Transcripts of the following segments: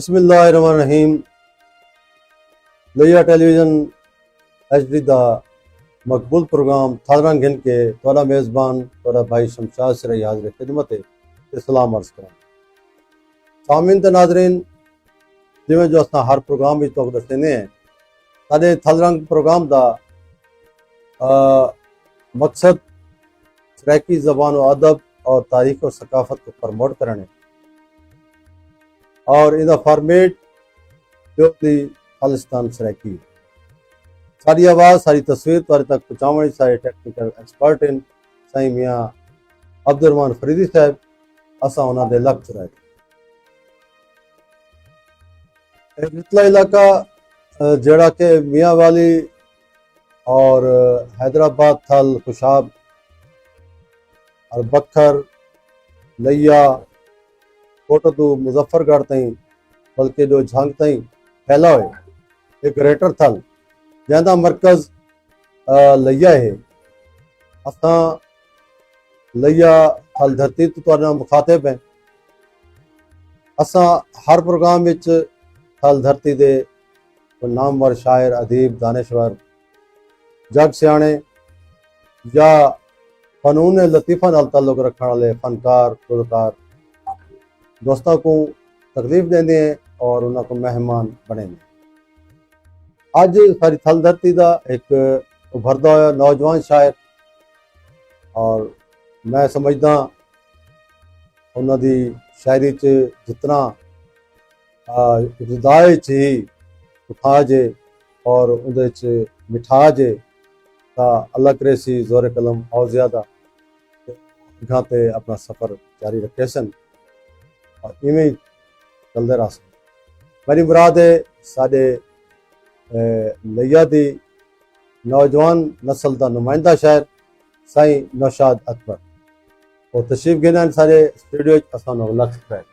बिस्मिल्लाहिर्रहमानिर्रहीम। लिया television HD दा मकबूल प्रोग्राम थादरंग गिन के तोला मेज़बान तोला भाई शमशाद सिराई हाज़िर खिदमत इस्लाम अर्ज़ करां। सामीन ते नाज़रीन, जिवें जो असां हर प्रोग्राम विच तुहानू दस्सने हैं, साडे थादरंग प्रोग्राम दा मकसद सराइकी ज़बान व अदब और तारीख़ और सकाफ़त को प्रमोट करने और इहदा फॉर्मेट प्योरली खालिस्तान सराइकी। सारी आवाज़ सारी तस्वीर तुहाडे तक पहुँचावण सारे टेक्निकल एक्सपर्ट इन साईं मियाँ अब्दुर्रहमान फरीदी साहब, असां उन्हां दे लग चुराए। जितला इलाका जड़ा के मियाँ वाली और हैदराबाद थल खुशाब और बखर लैया कोटदू मुजफ्फरगढ़ ताईं बल्कि जो झंग ताईं फैला हुए एक ग्रेटर थल जैदा मरकज़ लैया है। असां लैया थल धरती तो तुहाडे मुखातिब हैं। असां हर प्रोग्राम विच थल धरती दे नामवर शायर अदीब दानिशवर जग सियाणे या फनून लतीफ़ा नाल ताल्लुक़ रखने वाले फनकार गुलकार दोस्तों को तकलीफ देंदे हैं और उन्होंने मेहमान बने। अज सारी थल धरती का एक उभरदा हुआ नौजवान शायर और मैं समझदा उन्होंने शायरी च जितना इब्तिदाई च ही उठाज है और उहदे च मिठाज है ता अल्लाह करे सी जोर कलम और ज़्यादा इहाँ ते अपना सफ़र जारी रखे सन और इवें ही चलते रह सन। मेरी मुराद है साडे लैया दी नौजवान नस्ल का नुमाइंदा शायर साईं नौशाद अकबर और तशरीफ गिना सारे स्टूडियो असां लख खैर।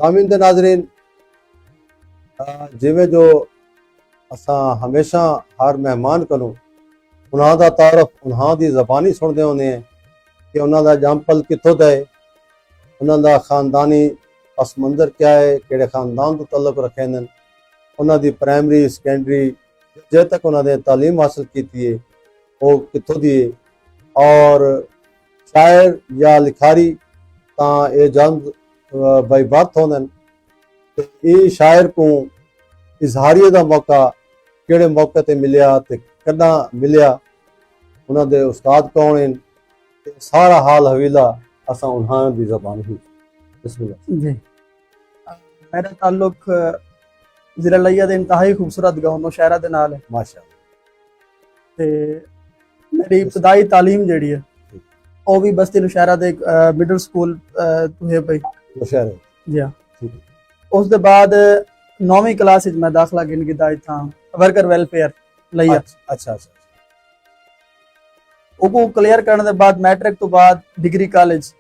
सामीन ते नाज़रीन, जिवें जो असां हमेशा हर मेहमान को उन्हां दा तारफ उन्हां दी ज़बानी सुनते होंदे हैं कि उन्हां दा जंपल कित्थों दा है, उन्हां दा खानदानी पस मंज़र क्या है, किहड़े खानदान तो तल्लुक रखेंदे, उन्हां दी प्राइमरी सैकेंडरी जे तक उन्होंने तालीम हासिल की है वो कित्थों दी है और शायर या लिखारी तां ये जंद बाई बर्थ होंदे ते ये शायर को इजहारियत का मौका किहड़े मौके ते मिलिया ते कदा मिलिया, उन्होंने उस्ताद कौन हैं, सारा हाल हवीला असां उन्हां दी ज़बान ही। बिस्मिल्लाह जी, मेरा ताल्लुक जिला लैया दे इंतहाई खूबसूरत गाँव नौशहरा दे नाल है। माशाअल्लाह। ते मेरी इब्तदाई तालीम जिहड़ी है वो भी बस्ती नौशहरा दे मिडल स्कूल है पई नौशहरा। जी हाँ। उस दे बाद 9वीं क्लास विच मैं दाखला गिन कीता इत्थां वर्कर वेलफेयर लैया। अच्छा अच्छा। वो क्लियर करने के बाद मैट्रिक तो बाद डिग्री कॉलेज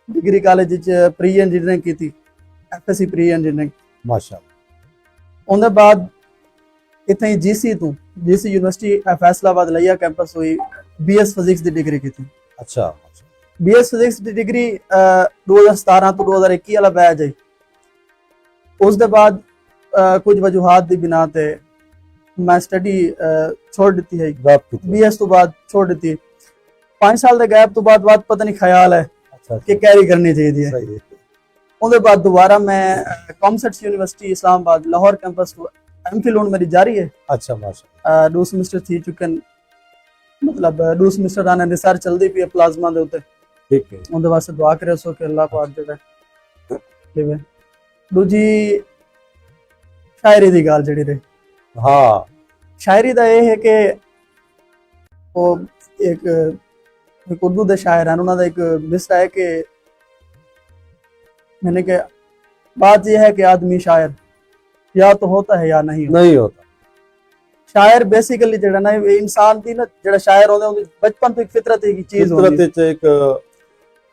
विच प्री इंजीनियरिंग की थी, FSC प्री इंजीनियरिंग। माशाअल्लाह। उनके बाद इतने GC यूनिवर्सिटी फैसलाबाद लैया कैंपस हुई BS फिजिक्स की डिग्री की थी। अच्छा। BS फिजिक्स की डिग्री 2017 तो 2021 वाला बैच है। उसके बाद कुछ वजूहात की बिना ते मैं स्टडी छोड़ दी है, BS तो बाद छोड़ दी। 5 साल के गैप तो बाद पता नहीं ख्याल है कि कैरी करनी चाहिए। उसके बाद दोबारा मैं COMSATS university Islamabad Lahore campus MPhil मेरी जारी है। अच्छा माशाअल्लाह। 2 सेमेस्टर थी चुके, मतलब 2 सेमेस्टर आने रिसर्च चलती पई प्लाज्मा दे उत्ते। ठीक है, उनके वास्ते दुआ करे सो कि अल्लाह पाक जेड़ा देवे। दूजी शायरी दी गल जेड़ी रही, हाँ शायरी दा ये है कि वो एक उर्दू दे शायर हैं, उन्होंने एक मिसरा है कि मैंने के बात यह है कि आदमी शायर या तो होता है या नहीं होता। शायर बेसिकली जेड़ा ना इंसान दी ना जेड़ा शायर होंदे उनदी बचपन तो एक फितरत की चीज होंदी है, फितरत च एक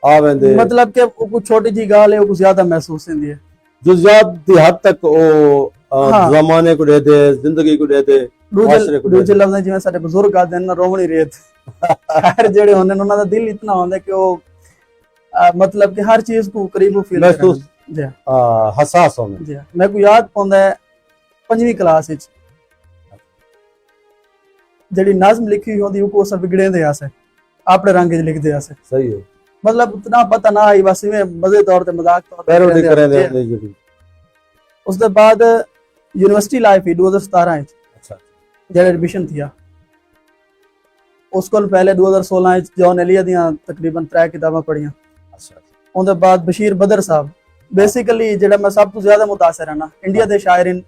आवेंदे, मतलब कि कुछ छोटी जी गाल है वो ज्यादा महसूस होंदी है जो ज्यादा हद तक वो जमाने को दे दे, जिंदगी को दे दे, माशरे को दे दे। दूसरे लफ्ज़ जिवें साडे बुजुर्ग आदे ना रोवणी रेत शायर जेड़े होंदे उन्हां दा दिल इतना होंदा कि वो मतलब कि हर चीज को करीबू फील ਜੀ ਹਸਾਸ ਹੋਣੇ। ਜੀ ਮੈਂ ਕੋ ਯਾਦ ਪਾਉਂਦਾ ਹੈ 5ਵੀਂ ਕਲਾਸ ਵਿੱਚ ਜਿਹੜੀ ਨਜ਼ਮ ਲਿਖੀ ਹੋਈ ਹੁੰਦੀ ਉਹ ਕੋ ਸਭ ਵਿਗੜੇਂਦੇ ਆਸੇ ਆਪਣੇ ਰੰਗ ਚ ਲਿਖਦੇ ਆਸੇ। ਸਹੀ ਹੈ। मतलब उतना पता ना आई बस इवें मजे तौर ते मजाक तौर ते ਪੈਰੋਡੀ लिखदे ਕਰੇ आसे। ਦੇ ਜਿਹੜੀ। ਉਸ ਦੇ ਬਾਅਦ ਯੂਨੀਵਰਸਿਟੀ ਲਾਈਫ ਹੀ 2017 ਵਿੱਚ ਅੱਛਾ ਜਿਹੜਾ ਐਡਮਿਸ਼ਨ ਥਿਆ ਉਸ ਕੋਲ ਪਹਿਲੇ 2016 ਵਿੱਚ ਜੌਨ ਐਲੀਆ ਦੀਆਂ ਤਕਰੀਬਨ 3 ਕਿਤਾਬਾਂ ਪੜ੍ਹੀਆਂ। ਅੱਛਾ ਉਹਦੇ ਬਾਅਦ ਬਸ਼ੀਰ ਬਦਰ ਸਾਹਿਬ ਬੇਸਿਕਲੀ ਜਿਹੜਾ ਮੈਂ ਸਭ ਤੋਂ ਜ਼ਿਆਦਾ ਮੁਤਾਸਰ ਹਾਂ ਨਾ ਇੰਡੀਆ ਦੇ ਸ਼ਾਇਰੀਨ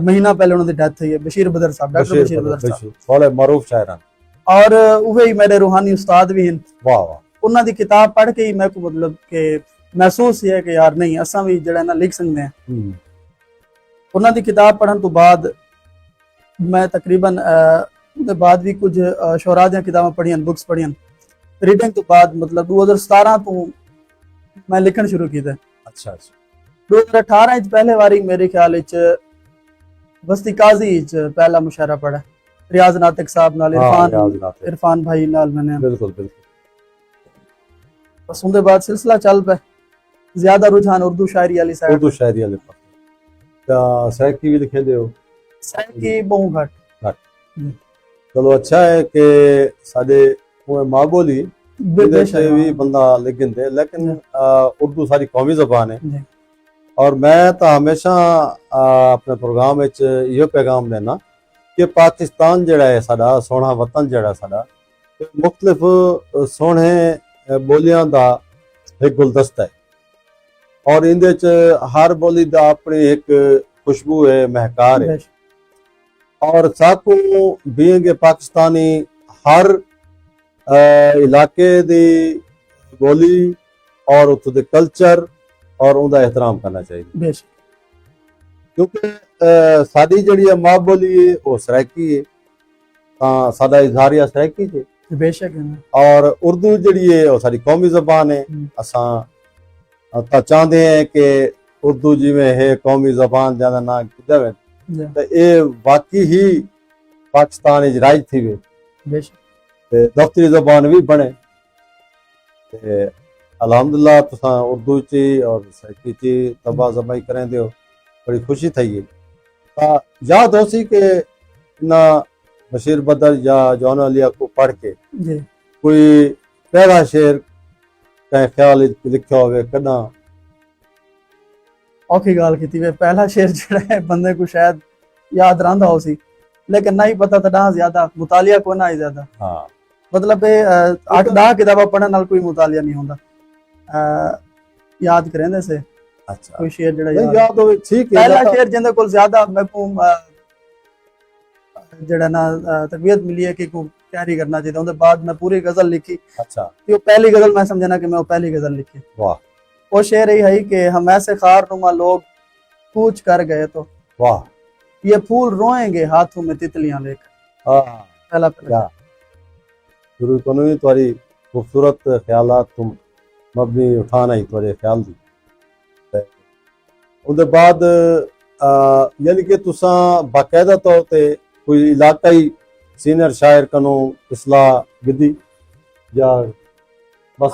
ਮਹੀਨਾ ਪਹਿਲੇ ਉਹਨਾਂ ਦੀ ਡੈਥ ਹੋਈ ਹੈ ਬਸ਼ੀਰ ਬਦਰ ਸਾਹਿਬ ਡਾਕਟਰ ਬਸ਼ੀਰ ਬਦਰ ਸਾਹਿਬ ਬੜੇ ਮਾਰੂਫ ਸ਼ਾਇਰਾਂ और वही मेरे रूहानी उस्ताद भी हैं। वाह वाह। ਉਹਨਾਂ ਦੀ ਕਿਤਾਬ ਪੜ੍ਹ ਕੇ ਹੀ ਮੈਂ ਕੋ ਮਤਲਬ ਕਿ ਮਹਿਸੂਸ ਹੈ ਕਿ ਯਾਰ ਨਹੀਂ ਅਸਾਂ ਵੀ ਜਿਹੜਾ ਨਾ ਲਿਖ ਸਕਦੇ ਹਾਂ। ਉਹਨਾਂ ਦੀ ਕਿਤਾਬ ਪੜ੍ਹਨ ਤੋਂ ਬਾਅਦ ਮੈਂ ਤਕਰੀਬਨ ਉਹਦੇ ਬਾਅਦ ਵੀ ਕੁਝ ਸ਼ੋਰਾ ਦੀਆਂ ਕਿਤਾਬਾਂ ਪੜ੍ਹੀਆਂ ਬੁੱਕਸ ਪੜ੍ਹੀਆਂ ਰੀਡਿੰਗ ਤੋਂ ਬਾਅਦ ਮਤਲਬ 2017 ਤੋਂ ਮੈਂ ਲਿਖਣ ਸ਼ੁਰੂ ਕੀਤਾ। ਅੱਛਾ 2018 ਵਿੱਚ ਪਹਿਲੇ ਵਾਰੀ ਮੇਰੇ ਖਿਆਲ ਵਿੱਚ ਬਸਤੀ ਕਾਜ਼ੀ ਵਿੱਚ ਪਹਿਲਾ ਮੁਸ਼ਾਰਾ ਪੜਾ रियाज नातिक साहब नाल इरफान भाई नाल मैंने बिल्कुल बस उनके बाद सिलसिला चल पे ज्यादा रुझान उर्दू शायरी वाली साइड उर्दू शायरी वाले पास सैकी भी लिखे दे हो सैकी बहुत घट चलो अच्छा है कि साडे मां बोली से भी बंदा लिख दे लेकिन उर्दू सारी कौमी ज़बान है और मैं तो हमेशा अपने प्रोग्राम विच इहो पैगाम देना कि पाकिस्तान जड़ा है साडा सोहना वतन जड़ा साडा मुख्तलिफ सोहने बोलियां दा एक गुलदस्ता है और इंदे च हर बोली दा अपनी एक खुशबू है महकार है और साकू बीइंग पाकिस्तानी हर इलाके दी बोली और उत्थे दे कल्चर और उनका एहतराम करना चाहिए क्योंकि साडी जड़ी मां बोली है वो सराइकी है साडा इजहारिया सराइकी है बेशक और उर्दू जड़ी है वो साडी कौमी ज़बान है। असां तो चाहते हैं कि उर्दू जिवें है कौमी ज़बान ज्यादा ना किदे तो ये वाकई ही पाकिस्तान इच राज थी वे ते दफ्तरी ज़बान भी बने ते अलहमदुलिल्लाह तुसां उर्दू च और सराइकी च तबा ज़बाई करें दे बड़ी खुशी थी है। याद हो सी कि ना बशीर बदर या जौन अलिया को पढ़ के कोई पहला शेर कहीं ख्याल लिखा हो कदा औखी गाल की वे पहला शेर जड़ा है बंदे को शायद याद रहा हो सी लेकिन नहीं पता था ज्यादा मुतालिया को ना ही ज्यादा। हाँ मतलब 8-10 किताबा पढ़ने नाल कोई मुतालिया नहीं होता याद करेंदे से। अच्छा कोई शेर जड़ा याद हो ठीक है पहला शेर जिंदे कोल ज्यादा मैं को जड़ा ना तकबीयत मिली है कि को कैरी करना चाहिए उनके बाद मैं पूरी गजल लिखी। अच्छा वो पहली गजल मैं समझना कि मैं वो पहली गजल लिखी। वाह वो शेर यही है कि हम ऐसे खारनुमा लोग कूच कर गए तो वाह ये फूल रोएंगे हाथों में तितलियां लेकर। पहला शुरू कोई तुम्हारी खूबसूरत ख्यालात तुम मबनी उठाना ही तुम्हारे ख्याल दी उनके बाद यानी कि तुसा बाकायदा तौर पे कोई इलाकाई सीनियर शायर कनो इसलाह गिदी या बस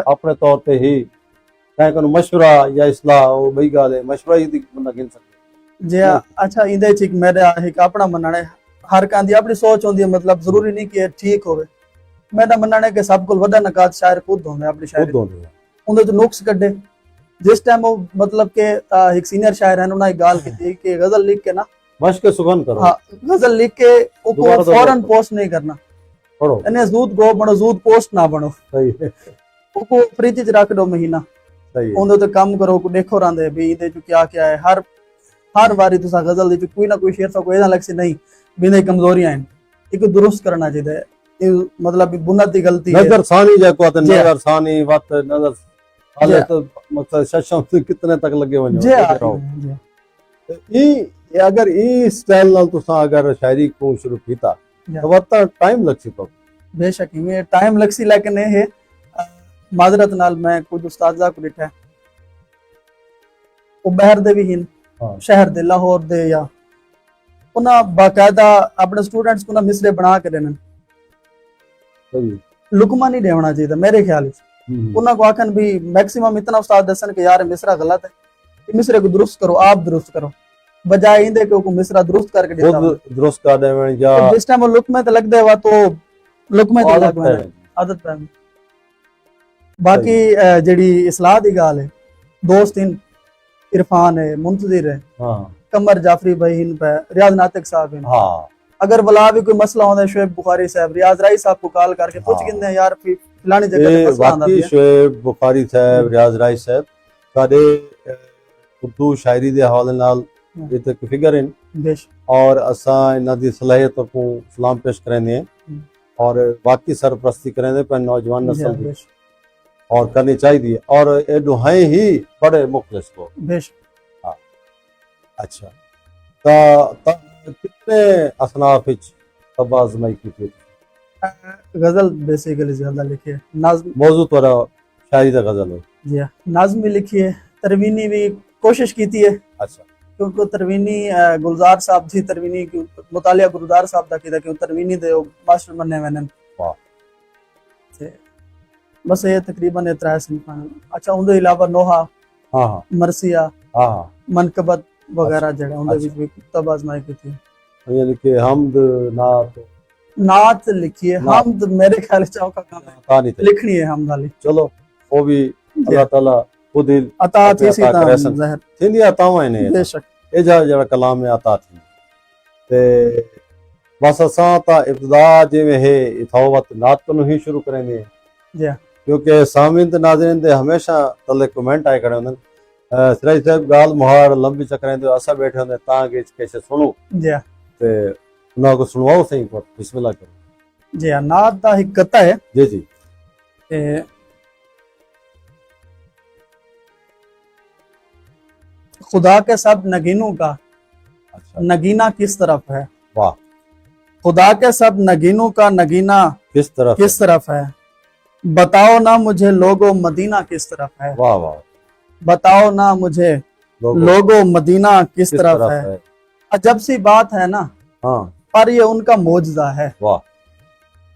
अपने तौर पे ही कहीं कनो मशवरा या इसलाह वो बई गाल है मशवरा ही बंदा गिन सकता जी। अच्छा इंदे च मेरा एक अपना मनना है हर कांदी अपनी सोच होंदी है मतलब जरूरी नहीं कि ठीक होवे। मेरा मनना है कि सब को वड्डा नकात शायर खुद होंदे अपनी शायरी उनदे तो नुक्स कड्डे जिस टाइम वो मतलब के एक सीनियर शायर है उन्होंने एक गाल की थी कि गजल लिख के ना मश्क के सुगन करो। हाँ गजल लिख के उसको फौरन पोस्ट नहीं करना पढ़ो यानी जूद गो बनो जूद पोस्ट ना बनो सही है उसको फ्रिज च रख दो महीना सही है उनदे तो काम करो को देखो रहंदे भी इदे च क्या है हर बारी तुसा गजल दे कोई ना कोई शेर सा कोई ना लग से नहीं बिना कमजोरियां हैं इको दुरुस्त करना चाहिए ये मतलब बुनियादी गलती है नजर सानी जाको तो नजर सानी वक्त नजर हाले तो मतलब शशम से कितने तक लगे हो जी अगर ई स्टाइल नाल तुसा अगर शायरी को शुरू कीता तो वक्त टाइम लग सी तो बेशक ये टाइम लग सी लेकिन ये है माजरत नाल मैं कुछ उस्तादा को लिखा है वो बाहर दे भी हिन शहर दे लाहौर दे या उन्हें बाकायदा अपने स्टूडेंट्स को ना मिसरे बना के देना लुकमा नहीं देना चाहिए मेरे ख्याल उन्होंने को आखन भी मैक्सिमम इतना उस्ताद दसन कि यार मिसरा गलत है, कि मिसरे को दुरुस्त करो, आप दुरुस्त करो, बजाय इंदे के को मिसरा दुरुस्त करके देता खुद दुरुस्त कर देवें या तो जिस टाइम वो लुक में तो लग दे वा तो लुक में तो आदत लग पै आदत पै बाकी जेडी इस्लाह दी गाल है, दोस्त इन इरफान है, मुंतजिर है, हाँ कमर जाफरी भाई इन पे, रियाज नातिक साहब इन, हाँ अगर भला भी कोई मसला होता है शुएब बुखारी साहब, रियाज राई साहब को कॉल करके पूछ हाँ। गिंदे यार फलानी जगह ये पे मसला आंदा वाकई पिया शुएब बुखारी साहब, रियाज राय साहब साडे उर्दू शायरी दे हवाले नाल ये तक फिगर इन बेश और असां इन्हां दी सलाहियत को सलाम पेश करेंदे हैं और वाकई सरपरस्ती करेंदे पर नौजवान नस्ल दी बेश और करनी चाहिए और ये दुहाई ही बड़े मुखलिस को। बेश अच्छा कितने असनाफ विच तब आजमाई की थी? गजल बेसिकली ज्यादा लिखी है, नाज़्म मौजू तोरा शायरी दा गजल है। जी हाँ, नाज़्म भी लिखी है, तरवीनी भी कोशिश की थी है, अच्छा क्योंकि तरवीनी गुलजार साहब जी तरवीनी की मुतालिया गुलजार साहब दा कीदा, क्यों तरवीनी दे मास्टर बनने वैनन वाह ते बस ये तकरीबन इतरा सिंफान। अच्छा उनके अलावा नोहा, हाँ हाँ मरसिया, हाँ हाँ मनकबत वगैरह जगह उनके अच्छा। भी तब आजमाई की थी। यानी कि हमद नात नात लिखी है, नात। हमद मेरे ख्याल से चाव का काम है, कहानी थे लिखनी है हमद वाली, चलो वो भी अल्लाह ताला खुद ही अता थी सी अता करे सन। ज़हर थींदी अतावां ने बेशक ए जड़ा कलाम में अता थी ते बस असां ता इब्तिदा जिवें है इथावत नात तो ही शुरू करेंगे जी हाँ क्योंकि सामिन ते नाज़रीन दे हमेशा तले कमेंट आए खड़े हुंदन सिराज साहब गाल मुहार लंबी चकरें तो असा बैठे होंदे तां के कैसे सुनो जी हाँ ते उन्हां को सुनवाओ सही पर बिस्मिल्लाह करो। जी हाँ। नात दा एक कथा है जी जी कि खुदा के सब नगीनों का अच्छा नगीना किस तरफ है, वाह खुदा के सब नगीनों का नगीना किस तरफ किस तरफ है, बताओ ना मुझे लोगो मदीना किस तरफ है, वाह वाह बताओ ना मुझे लोगों लोगो मदीना किस किस तरफ है। अजब सी बात है ना हाँ पर ये उनका मोजज़ा है, वाह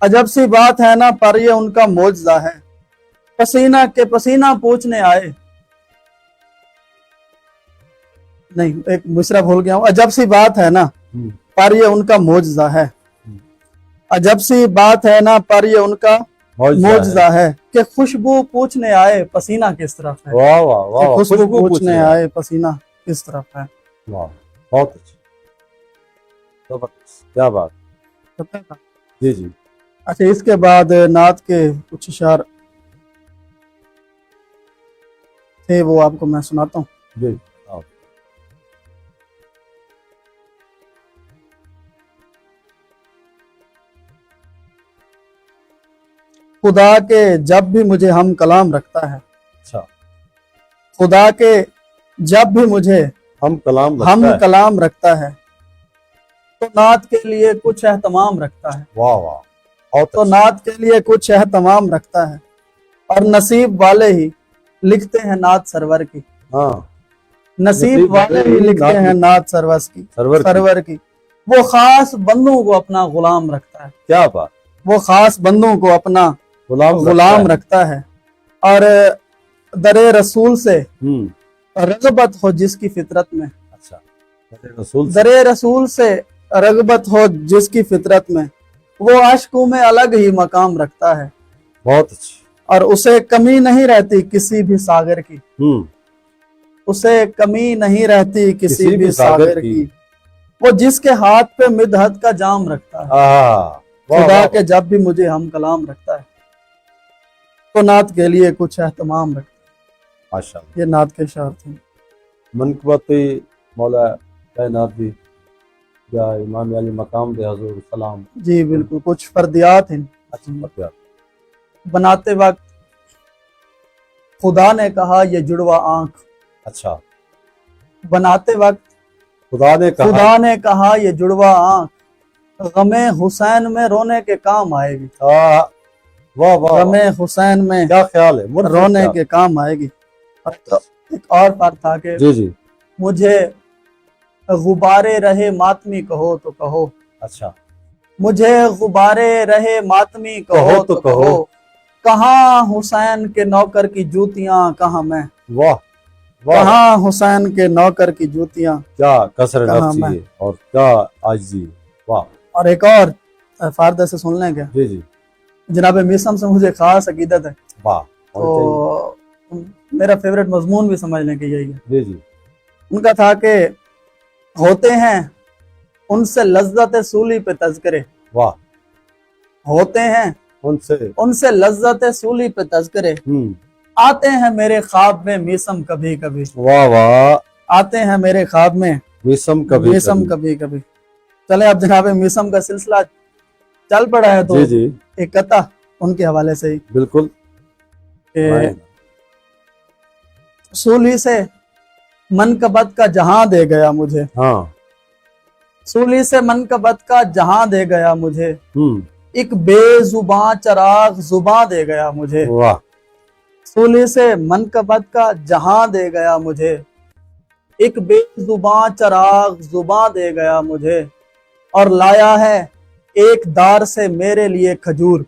अजब सी बात है ना पर ये उनका मोजज़ा है, पसीना के पसीना पूछने आए, नहीं एक मिसरा भूल गया हूँ, अजब सी बात है ना पर ये उनका मोजज़ा है, अजब सी बात है ना पर ये उनका मोजज़ा है कि खुशबू पूछने आए पसीना किस तरफ है, वाह वाह कि वाह खुशबू पूछने आए पसीना किस तरफ है। वाह बहुत अच्छी जबरदस्त क्या बात जी जी अच्छा इसके बाद नात के कुछ अशार थे वो आपको मैं सुनाता हूँ। जी हाँ। खुदा के जब भी मुझे हम कलाम रखता है, अच्छा खुदा के जब भी मुझे हम कलाम हम लगता है। कलाम रखता है तो नात के लिए कुछ एहतमाम रखता है, वाह वाह बहुत तो अच्छा। नात के लिए कुछ एहतमाम रखता है और नसीब वाले ही लिखते हैं नात सरवर की, हाँ नसीब वाले ही लिखते हैं नात सरवर की सरवर की। वो खास बंदों को अपना गुलाम रखता है, क्या बात वो खास बंदों को अपना गुलाम रखता है और दरे रसूल से रगबत हो जिसकी फितरत में, अच्छा रसूल दरे रसूल से रगबत हो जिसकी फितरत में, वो अश्कों में अलग ही मकाम रखता है, बहुत अच्छी और उसे कमी नहीं रहती किसी भी सागर की, उसे कमी नहीं रहती किसी भी सागर की। वो जिसके हाथ पे मिदहत का जाम रखता है, खुदा के जब भी मुझे हम कलाम रखता है तो नात के लिए कुछ एहतमाम रखता है। माशाअल्लाह ये नात के शार थे। मनकबती मौला कायनात दी या इमाम अली मकाम दे हजूर सलाम। जी बिल्कुल कुछ फर्दियात हैं। अच्छा बनाते वक्त खुदा ने कहा ये जुड़वा आंख, अच्छा बनाते वक्त खुदा ने कहा ये जुड़वा आंख गमे हुसैन में रोने के काम आएगी, वाह वाह गमे हुसैन में क्या ख्याल है रोने के काम आएगी। तो एक और बात था कि जी जी मुझे गुबारे रहे मातमी कहो तो कहो, अच्छा मुझे गुबारे रहे मातमी कहो तो कहो, कहाँ हुसैन के नौकर की जूतियां, कहाँ मैं, वाह वाह, कहाँ हुसैन के नौकर की जूतियां। क्या कसर कहाँ नफ्सी मैं। है और क्या आजी। वाह। और एक और फारदा से सुन लें क्या? जी जी। जनाब मीसम से मुझे खास अकीदत है, वाह। होनी चाहिए। तो मेरा फेवरेट मजमून भी समझ लें कि यही है। जी जी। उनका था कि होते हैं उनसे लज्जत सूली पे तज़किरे, वाह। होते हैं उनसे। उनसे लज्जत सूली पे तज़किरे, आते हैं मेरे ख्वाब में मीसम कभी कभी, वाह वाह। आते हैं मेरे ख्वाब में मीसम कभी मीसम कभी। कभी कभी। चले अब जनाब मीसम का सिलसिला चल पड़ा है, तो जी जी एक कथा उनके हवाले से ही बिल्कुल। कि सूली से मनकबत का जहां दे गया मुझे, हाँ। सूली से मनकबत का जहां दे गया मुझे, हम्म। एक बेजुबां चराग जुबां दे गया मुझे, वाह। सूली से मनकबत का जहां दे गया मुझे, एक बेजुबां चराग जुबां दे गया मुझे, और लाया है एक दार से मेरे लिए खजूर।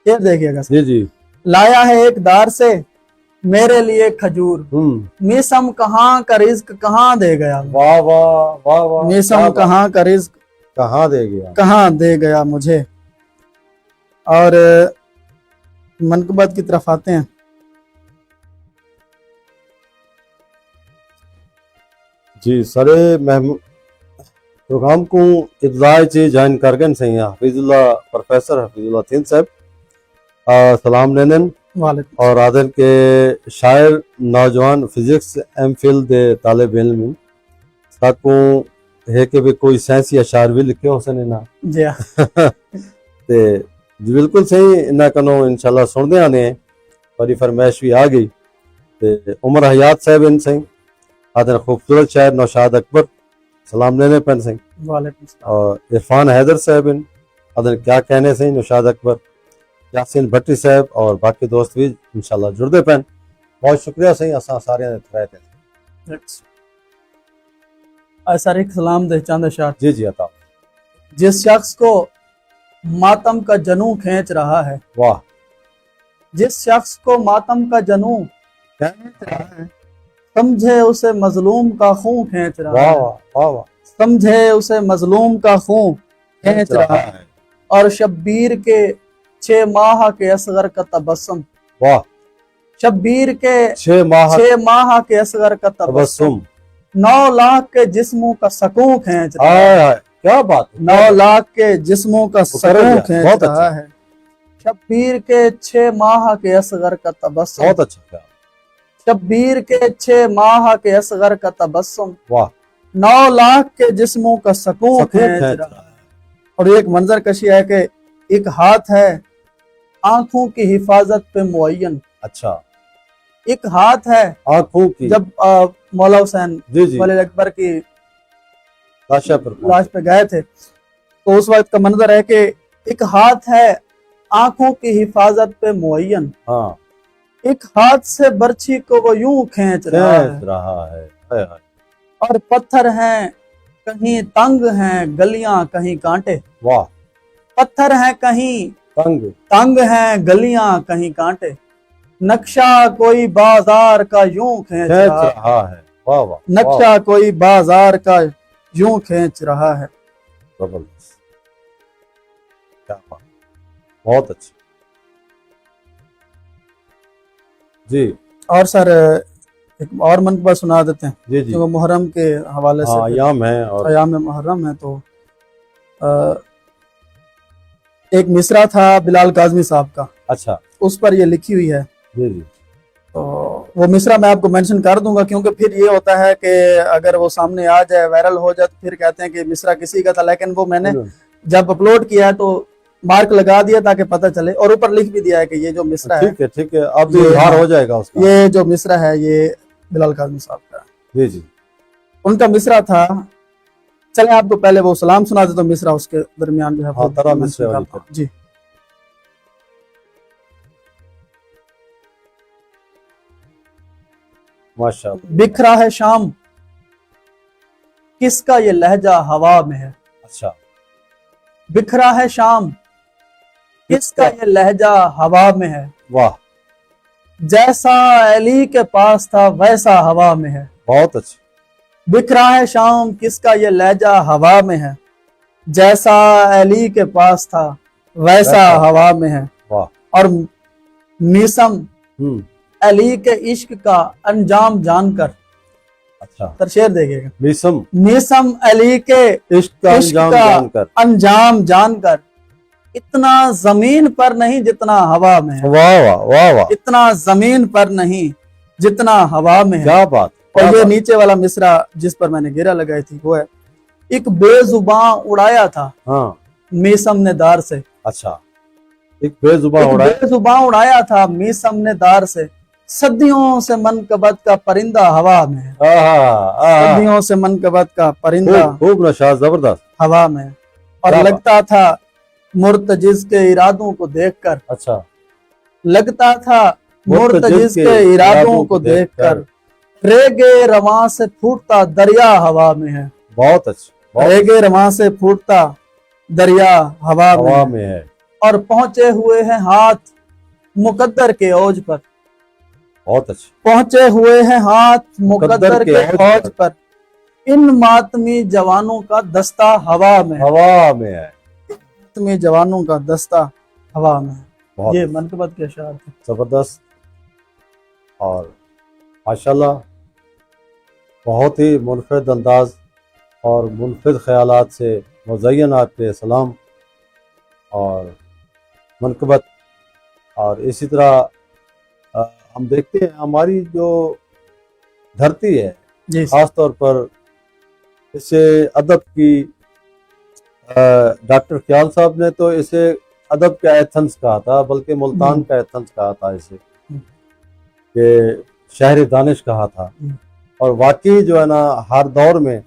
ये देखिएगा, जी जी। लाया है एक दार से मेरे लिए खजूर, हम्म। मीसम कहाँ का रिज्क कहाँ दे गया, वाह वाह वाह वाह। मीसम कहाँ का रिज्क कहाँ दे गया। कहाँ दे गया मुझे। और मनकबत की तरफ आते हैं। जी सरे प्रोग्राम को इब्तदाई से ज्वाइन करगन से हफीजुल्लाह प्रोफेसर हफीजुल्लाह थीन साहब सलाम लेनन वालेकुम। और आदर के शायर नौजवान फिजिक्स एम.फिल दे तालिब इल्म साकू है कि भी कोई साइंसी अशार भी लिखे हो सने ना जी हाँ। ते जी बिल्कुल सही इन्ना कनो इंशाल्लाह सुनते आने बड़ी फरमाइश भी आ गई। ते उमर हयात साहब इन सही आदर खूबसूरत शायर नौशाद अकबर सलाम लेने पेन सही वालेकुम। और इरफान हैदर साहब इन आदर क्या कहने सही नौशाद अकबर यासीन भट्टी साहब और बाकी दोस्त भी इंशाल्लाह जुड़ते पैन। बहुत शुक्रिया सही असा सारे थे। सर एक सलाम दे चंद अशार। जी जी अता। जिस शख्स को मातम का जनू खींच रहा है, वाह। जिस शख्स को मातम का जनू खींच रहा है, समझे उसे मजलूम का खून खींच रहा वाह है, वाह वाह। समझे उसे मजलूम का खून खींच रहा है। और शब्बीर के 6 माह के असगर का तबस्सुम, वाह। शब्बीर के 6 माह के असगर का तबस्सुम 9 लाख के जिस्मों का सकून खींच रहा है। क्या बात। 9 लाख के जिस्मों का सकून खींच रहा है। शब्बीर के 6 माह के असगर का तबस्सुम, बहुत अच्छा। शब्बीर के 6 माह के असगर का तबस्सुम, वाह। 9 लाख के जिस्मों का सकून खींच रहा है। और एक मंजर कशी है कि एक हाथ है आंखों की हिफाजत पे मुअय्यन। अच्छा। एक हाथ है आंखों की। जब मौला हुसैन वली अकबर की लाश पे गए थे तो उस वक्त का मंजर है कि एक हाथ है आंखों की हिफाजत पे मुअय्यन, हाँ। एक हाथ से बर्छी को वो यूं खींच रहा है। और पत्थर हैं कहीं तंग हैं गलियां कहीं कांटे। वाह। पत्थर हैं कहीं तंग हैं गलियां कहीं कांटे, नक्शा कोई बाजार का यूं खींच रहा है। वाह वाह। नक्शा कोई बाजार का यूं खींच रहा है। बहुत अच्छा जी। और सर एक और मनकबा सुना देते हैं जी जी। जो मुहर्रम के हवाले से अयाम है और अयाम मुहर्रम है। तो एक मिसरा था बिलाल काज़मी साहब का। अच्छा। उस पर ये लिखी हुई है। जी जी। तो वो मिसरा मैं आपको मेंशन कर दूंगा क्योंकि फिर ये होता है कि अगर वो सामने आ जाए वायरल हो जाए तो फिर कहते हैं कि मिसरा किसी का था, लेकिन वो मैंने जब अपलोड किया तो मार्क लगा दिया ताकि पता चले और ऊपर लिख भी दिया है कि ये जो मिसरा है। ठीक है अब भी इजहार हो जाएगा उसका। ये जो मिसरा है ये बिलाल काज़मी साहब का। जी जी। उनका मिसरा था। चले आपको पहले वो सलाम सुना दे तो मिसरा उसके दरमियान जो है जी। माशाअल्लाह। बिखरा है शाम किसका ये लहजा हवा में है। अच्छा। बिखरा है शाम किसका ये लहजा हवा में है, वाह, जैसा अली के पास था वैसा हवा में है। बहुत अच्छे। बिखरा है शाम किसका ये लहजा हवा में है, जैसा अली के पास था वैसा वैसा। हवा में है। वाह। और मीसम हम्म। अली के इश्क का अंजाम जानकर, अच्छा। तर शेर देखेगा। मीसम मीसम अली के इश्क का इश्क अंजाम का जानकर, अंजाम जानकर, इतना जमीन पर नहीं जितना हवा में है, वाह वाह वाह वाह, इतना जमीन पर नहीं जितना हवा में है। क्या बात, क्या और ये बात। नीचे वाला मिसरा जिस पर मैंने घेरा लगाई थी वो है, एक बेजुबां उड़ाया था हाँ, मीसम ने दार से, अच्छा, एक बेजुबां एक उड़ाया, बेजुबां उड़ाया था मीसम ने दार से, सदियों से मनकबत का परिंदा हवा में है, सदियों से मनकबत का परिंदा खूब नशाद, जबरदस्त। हवा में है। और क्या बात। लगता था मुर्तजिज के इरादों को देखकर, अच्छा, लगता था मुर्तजिज के इरादों को देखकर, रेगे रवां से फूटता दरिया हवा में है, बहुत अच्छे, बहुत रेगे रवां से फूटता दरिया हवा हवा में है। में है। और पहुंचे हुए हैं हाथ मुकद्दर के ओज पर, बहुत अच्छे, पहुंचे हुए हैं हाथ मुकद्दर के ओज ओज पर, इन मातमी जवानों का दस्ता हवा में है, हवा में है। मातमी जवानों का दस्ता हवा में है। बहुत ये मनकबत के अशार थे। जबरदस्त। और माशाल्लाह बहुत ही मुनफरद अंदाज और मुनफरद ख्यालात से मुज़य्यन आपके सलाम और मनकबत। और इसी तरह हम देखते हैं हमारी जो धरती है, जी ख़ास तौर पर इसे अदब की, डॉक्टर ख्याल साहब ने तो इसे अदब का एथेंस कहा था, बल्कि मुल्तान का एथेंस कहा था, इसे कि शहर दानिश कहा था। और वाकई जो है ना हर दौर में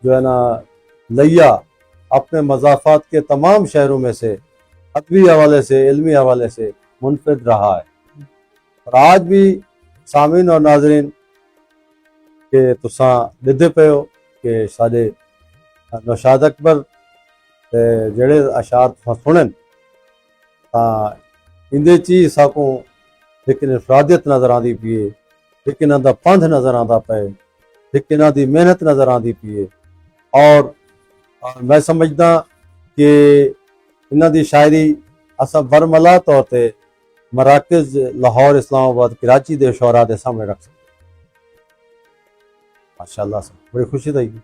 जो है ना लिया अपने मज़ाफ़ात के तमाम शहरों में से अदबी हवाले से, इल्मी हवाले से मुनफरद रहा है। और आज भी सामीन और नाजरीन के तुसां ॾिदे पियो कि साडे नौशाद अकबर जेड़े अशार तुसां सुनन तां इंदे ची साकू एक इनफरादियत नज़र आती पी है, एक इन्हां दा पंध नज़र आता पे, एक इन्हां दी मेहनत नज़र आती पी है। और मैं समझदा कि इन्हां दी शायरी असां बरमला तौर ते मराकज़ लाहौर, इस्लामाबाद, कराची दे शोरा दे सामने रख सकते। माशाअल्लाह से बड़ी खुशी थी।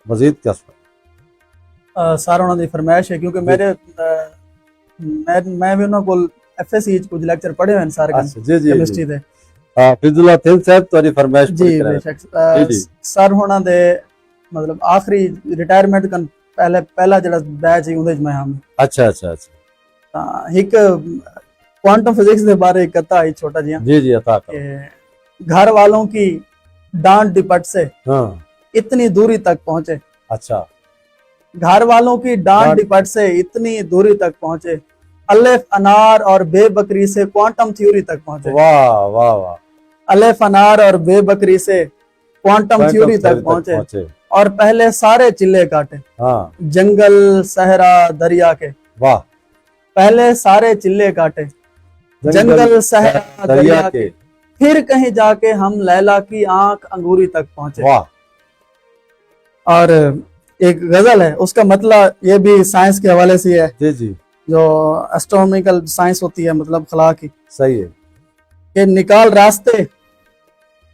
मजीद क्या सुना? सारा उन्होंने फरमाइश है क्योंकि मेरे मैं भी उन्होंने को एफएससी कुछ लेक्चर पढ़े हुए हैं सारे अच्छा, जी जी केमिस्ट्री दे। फिजुल्लाह थिल साहब तोरी फरमाइश जी बेशक सर होना दे मतलब आखिरी रिटायरमेंट कन पहला जड़ा बैच है उदे में हम। अच्छा अच्छा अच्छा एक क्वांटम फिजिक्स के बारे एक कथा है छोटा जिया। जी जी अता करो। घर वालों की डांट डिपट से हाँ, इतनी दूरी तक पहुंचे। अच्छा, घर वालों की डांट डिपट से इतनी दूरी तक पहुंचे, अलिफ अनार और बेबकरी से क्वांटम थ्योरी तक पहुंचे। वाह वाह वाह, अलिफ अनार और बेबकरी से क्वांटम थ्योरी तक पहुंचे। और पहले सारे चिल्ले काटे, हाँ, जंगल सहरा दरिया के। वाह, पहले सारे चिल्ले काटे, जंगल सहरा दरिया के। फिर कहीं जाके हम लैला की आंख अंगूरी तक पहुंचे। वाह। और एक गजल है, उसका मतलब ये भी साइंस के हवाले से है। जी जी, जो एस्ट्रोनॉमिकल साइंस होती है मतलब खला की, सही है। कि निकाल रास्ते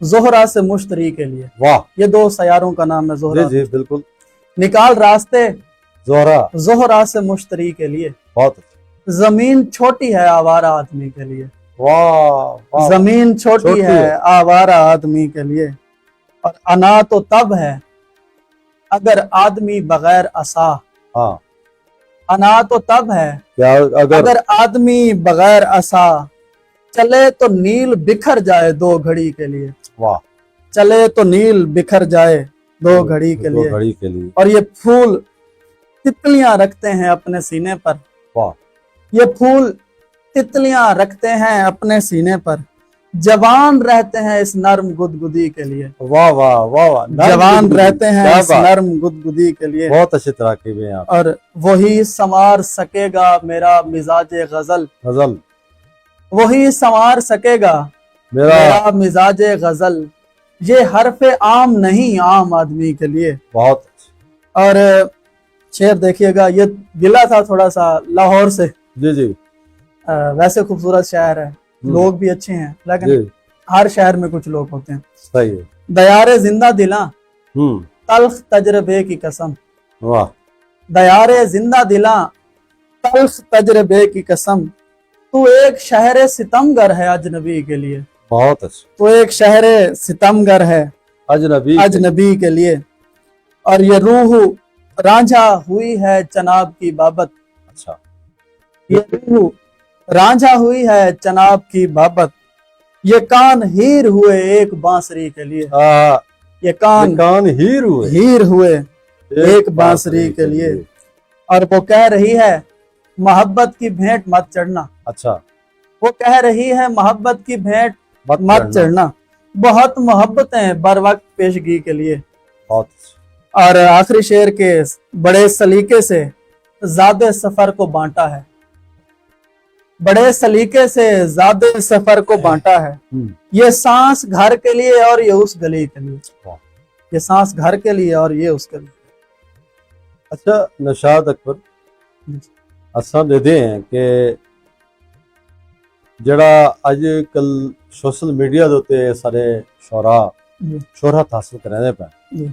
जोहरा से मुश्तरी के लिए। वाह, ये दो सयारों का नाम है जोहरा। जी जी बिल्कुल। निकाल रास्ते जोहरा से मुश्तरी के लिए। बहुत अच्छा। जमीन छोटी है आवारा आदमी के लिए। वाह, जमीन छोटी है आवारा आदमी के लिए। और अना तो तब है अगर आदमी बगैर असा। हाँ, अना तो तब है क्या अगर आदमी बगैर असा चले तो नील बिखर जाए दो घड़ी के लिए। वाह, चले तो नील बिखर जाए दो घड़ी के लिए। और ये फूल तितलियां रखते हैं अपने सीने पर। वाह, ये फूल तितलियां रखते हैं अपने सीने पर। जवान रहते हैं इस नर्म गुदगुदी के लिए, वाह वाह वाह वाह, जवान रहते हैं क्या इस बात। नर्म गुदगुदी के लिए, बहुत अच्छी तरह की में आप और वही संवार सकेगा मेरा मिजाज गजल, गजल, वही संवार सकेगा मेरा मेरा मिजाज गजल, ये हरफ आम नहीं आम आदमी के लिए। बहुत अच्छा। और शेर देखिएगा, ये गिला था थोड़ा सा लाहौर से, जी जी वैसे खूबसूरत शहर है, लोग भी अच्छे हैं, लेकिन जी, हर शहर में कुछ लोग होते हैं। सही है। दयारे जिंदा दिला हम्म, तल्ख तजरबे की कसम, वाह, दयारे जिंदा दिला तल्ख तजरबे की कसम, तू एक शहर सितमगर है अजनबी के लिए, बहुत अच्छा। तू एक शहर सितमगर है अजनबी अजनबी के लिए। और ये रूह रांझा हुई है चनाब की बाबत, अच्छा, ये रूह रांझा हुई है चनाब की बाबत, ये कान हीर हुए एक बांसुरी के लिए, ये कान कान हीर हुए हीर हुए एक बांसुरी के लिए। और वो कह रही है मोहब्बत की भेंट मत चढ़ना, अच्छा, वो कह रही है मोहब्बत की भेंट मत मत चढ़ना। चढ़ना, बहुत मोहब्बतें बर वक्त पेशगी के लिए। बहुत अच्छा। और आखिरी शेर के बड़े सलीके से ज़ादे सफर को बांटा है, बड़े सलीके से ज़ादे सफर को बांटा है, ये सांस घर के लिए और ये उस गली के लिए, ये सांस घर के लिए और ये उसके लिए। अच्छा नौशाद अकबर, असां देते हैं कि ਜਿਹੜਾ ਅੱਜ ਕੱਲ ਸੋਸ਼ਲ ਮੀਡੀਆ ਦੇ ਉੱਤੇ ਸਾਰੇ ਸ਼ੋਰਾ ਸ਼ੋਹਰਤ ਹਾਸਲ ਕਰਦੇ ਪਏ,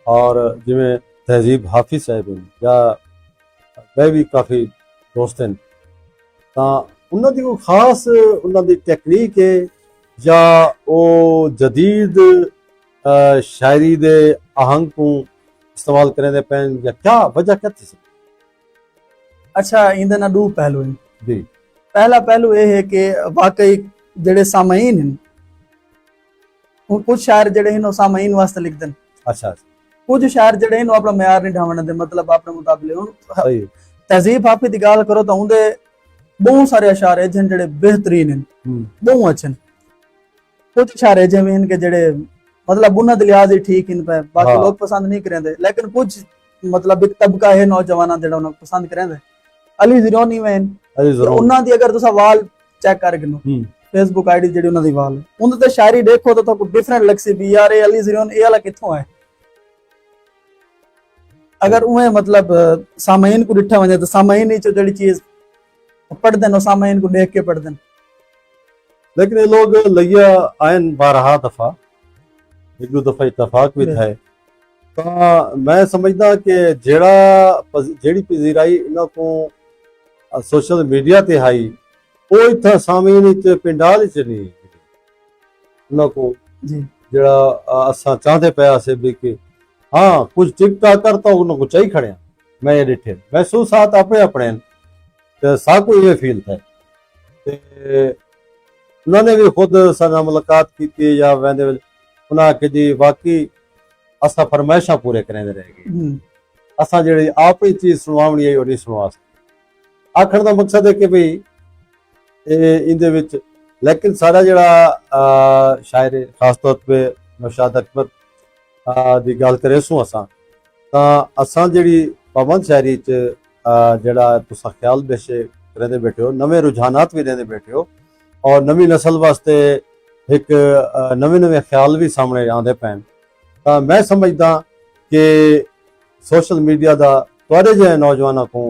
ਔਰ ਜਿਵੇਂ ਤਹਿਜ਼ੀਬ ਹਾਫਿਜ਼ ਸਾਹਿਬ ਨੇ ਜਾਂ ਮੈਂ ਵੀ ਕਾਫੀ ਦੋਸਤ ਹਨ, ਤਾਂ ਉਹਨਾਂ ਦੀ ਕੋਈ ਖਾਸ ਉਹਨਾਂ ਦੀ ਟੈਕਨੀਕ ਹੈ ਜਾਂ ਉਹ ਜਦੀਦ ਸ਼ਾਇਰੀ ਦੇ आहंग को इस्तेमाल ਕਰਦੇ ਪਏ ਜਾਂ क्या वजह क्या थी? अच्छा, इंदे ना दो पहलू हैं। जी, पहला पहलू यह है कि वाकई जेडे सामाईन हैं, कुछ शायर जेडे हैं सामाईन वास्ते लिखते हैं, अच्छा, कुछ शायर जेडे हैं अपना म्यार नहीं ढावने दे, मतलब अपने मुताबिक। सही, तहजीब हाफिज़ की गल करो तो उनके बहुत सारे अशार है जिन जेडे बेहतरीन हैं, बहुत अच्छे हैं। कुछ अशार है जिवें इनके जेडे मतलब बुनद लिहाज ही ठीक इन पे, बाकी लोग पसंद नहीं करेंगे, लेकिन कुछ मतलब एक तबका है नौजवान जेड़ा उन्हें पसंद करेंगे। अली ज़िरोनी में उन्हां दी अगर तुसा वाल चेक कर गिनो, फेसबुक आईडी जेडी उन्हां दी वाल उन ते शायरी देखो तो ताको डिफरेंट लगसी भी यार ये अली ज़िरोनी ये वाला किथों है। अगर उहे मतलब सामाईन को डिठा वने तो सामाईन ही जेडी चीज पढ़ देन सामाईन को देख के पढ़ देन। लेकिन ये लोग लिया आयन 12 दफा, एक दो दफा इतफाक भी था, तो मैं समझदा कि जेड़ी पजीराई इन्हां को सोशल मीडिया ते आई वो इतना सामीन च पिंडाल च नहीं उन्हां को जेड़ा असां चाहते पे आसे भी कि हाँ कुछ टिकटॉक करता उन्हां को चाहिए खड़े मैं ये डिठे महसूसात अपने अपने ते साको ये फील था ते उन्होंने भी खुद साना मुलाकात की या वेंदे उन्हें आखे जी वाकई असा फरमाइशा पूरे करेंदे रहेगी, असा जेड़ी आप ही चीज सुनवावनी है वो नहीं सुनवा सकते। आखण का मकसद है कि भाई इंदे विच लेकिन सारा जेड़ा शायर खास तौर पे नौशाद अकबर दी गल करे सो असां जेड़ी पाबंद शायरी च जेड़ा तुसा ख्याल बेशे करेंदे बैठे हो, नवे रुझानात भी लेंदे बैठे हो और नवी नस्ल वास्ते एक नवे नवे ख्याल भी सामने आते पैन, तो मैं समझदा कि सोशल मीडिया का तुहाडे जिहे नौजवानों को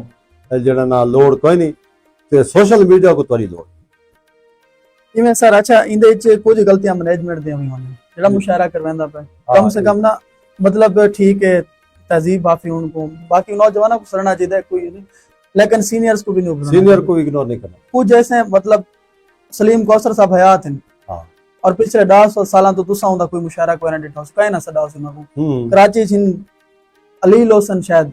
जेड़ा ना लोड़ कोई नहीं, ते सोशल मीडिया को तुहाडी लोड़ इवें सर। अच्छा, इंदे विच कुछ गलतियां मैनेजमेंट दी हुई होने जेड़ा मुशायरा करवांदा पे, कम से कम ना मतलब ठीक है तहजीब बाफी उनको बाकी नौजवानों को सरना चाहिए कोई नहीं, लेकिन सीनियर्स को भी नहीं, सीनियर को इग्नोर नहीं करना। कुछ जैसे मतलब सलीम कौसर साहब हयात हैं और पिछले 10 साल तो तुसा उनका कोई मुशायरा कोई ना डिठा कहीं ना सदा उनको कराची छिन अलील होसन शायद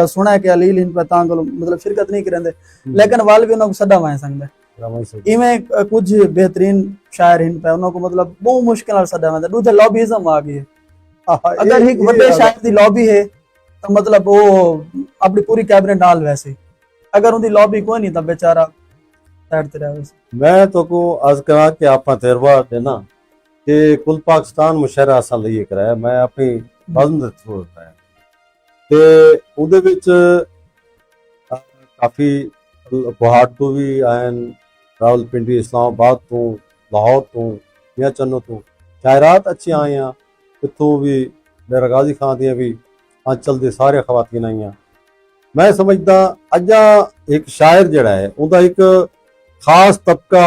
सुना है कि अलील इन पे तांगल मतलब शिरकत नहीं करेंदे, लेकिन वाल भी उनको सदा वाए संगदे। इवें कुछ बेहतरीन शायर इन पे उनको मतलब बहुत मुश्किल नाल सदा वांदे। दूजा लॉबीज़म आ गई है, अगर एक बड़े शायर दी लॉबी है तो मतलब वो अपनी पूरी कैबिनेट नाल वैसे, अगर उनकी लॉबी कोई नहीं तो बेचारा साइड ते रहे मैं तो को अर्ज करा कि आप तजर्बा देना कि कुल पाकिस्तान मुशायरा असा लिए कराया मैं अपनी वजन दे थ्रू कराया ते ਉਹਦੇ ਵਿੱਚ काफी गुवाहाट तो भी आयन रावलपिंडी इस्लामाबाद तो लाहौर तो या चन्नो तो शायरात अच्छी आई हैं इतों भी मेरा गाजी खां दियां भी अंचल दे सारे खवातीन आई हैं मैं समझदा अजा एक शायर जड़ा है उनका एक खास तबका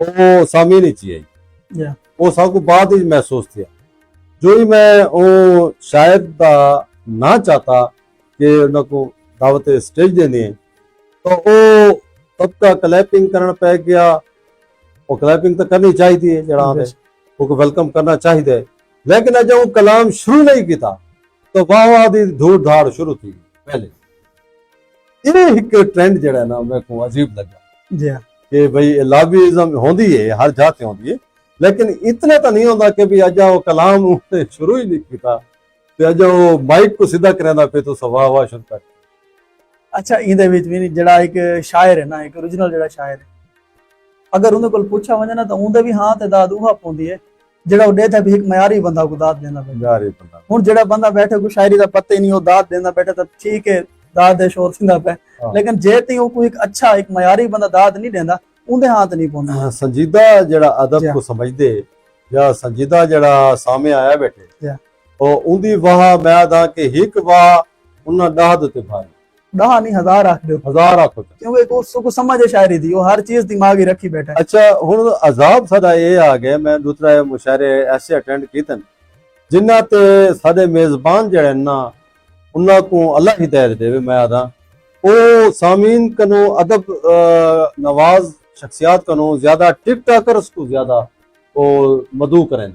वो सामीन ही आई वो सब को बाद ही महसूस किया जो ही मैं वो शायर का ना चाहता कि उनको दावत स्टेज देनी है तो वो तबका क्लैपिंग करना पै गया वो क्लैपिंग तो करनी चाहिए जड़ा वो वेलकम करना चाहिए लेकिन अज वो कलाम शुरू नहीं किया तो वाह वाह दी धूड़ धाड़ शुरू थी पहले ये एक ट्रेंड जड़ा ना मेरे को अजीब लगा जी कि भाई लॉबीइज्म होंदी है हर जगह ते होंदी है लेकिन इतना तो नहीं होता कि भी अज वो कलाम उसने शुरू ही नहीं किया ते अज वो माइक को सीधा करांदा पे तो वाह वाह शुरू कर अच्छा ਇਹਦੇ ਵਿੱਚ ਵੀ ਜਿਹੜਾ ਇੱਕ ਸ਼ਾਇਰ ਹੈ ਨਾ ਇੱਕ origignal ਜਿਹੜਾ ਸ਼ਾਇਰ ਹੈ ਅਗਰ ਉਹਦੇ ਕੋਲ ਪੁੱਛਾ ਵਜੇ ਨਾ ਤਾਂ ਉਹਦੇ ਵੀ ਹਾਂ ਤੇ ਦਾਦ ਉਹ ਪਾਉਂਦੀ ਹੈ ਜਿਹੜਾ ਉਹ ਦੇਤਾ ਵੀ ਇੱਕ ਮਿਆਰੀ ਬੰਦਾ ਕੋ ਦਾਦ ਦੇਣਾ ਪੈਂਦਾ ਮਿਆਰੀ ਬੰਦਾ ਹੁਣ ਜਿਹੜਾ ਬੰਦਾ ਬੈਠੇ ਕੋ ਸ਼ਾਇਰੀ ਦਾ ਪਤਾ ਹੀ ਨਹੀਂ ਉਹ ਦਾਦ ਦੇਣਾ ਬੈਠਾ ਤਾਂ ਠੀਕ ਹੈ ਦਾਦ ਦੇ ਸ਼ੋਰ ਸਿੰਦਾ ਪੈ ਲੇਕਿਨ ਜੇ ਤੇ ਉਹ ਕੋਈ ਇੱਕ ਅੱਛਾ ਇੱਕ ਮਿਆਰੀ ਬੰਦਾ ਦਾਦ ਨਹੀਂ ਦਿੰਦਾ ਉਹਦੇ ਹੱਥ ਨਹੀਂ ਪਾਉਂਦਾ ਸੰਜੀਦਾ ਜਿਹੜਾ ਅਦਬ ਕੋ ਸਮਝਦੇ ਜਾਂ ਸੰਜੀਦਾ ਜਿਹੜਾ ਸਾਹਮਣੇ ਆਇਆ ਬੈਠੇ ਉਹ ਉਹਦੀ ਵਾਹ ਮੈਂ ਦਾ ਕਿ ਇੱਕ ਵਾਹ ਉਹਨਾਂ ਦਾਦ ਤੇ ਭਾਈ दहा नहीं हजार रख दो हजार रखो क्योंकि उसको समझ है शायरी दी वो हर चीज दिमाग ही रखी बैठा अच्छा हुन अजाब साडा ये आ गया मैं दूसरा मुशायरे ऐसे अटेंड कीतन जिन्ना ते साडे मेजबान जड़े ना उन्ना को अल्लाह हिदायत देवे मैं आदा ओ सामीन कनो अदब नवाज शख्सियत कनो ज्यादा टिकटॉकर्स को ज्यादा वो मदू करें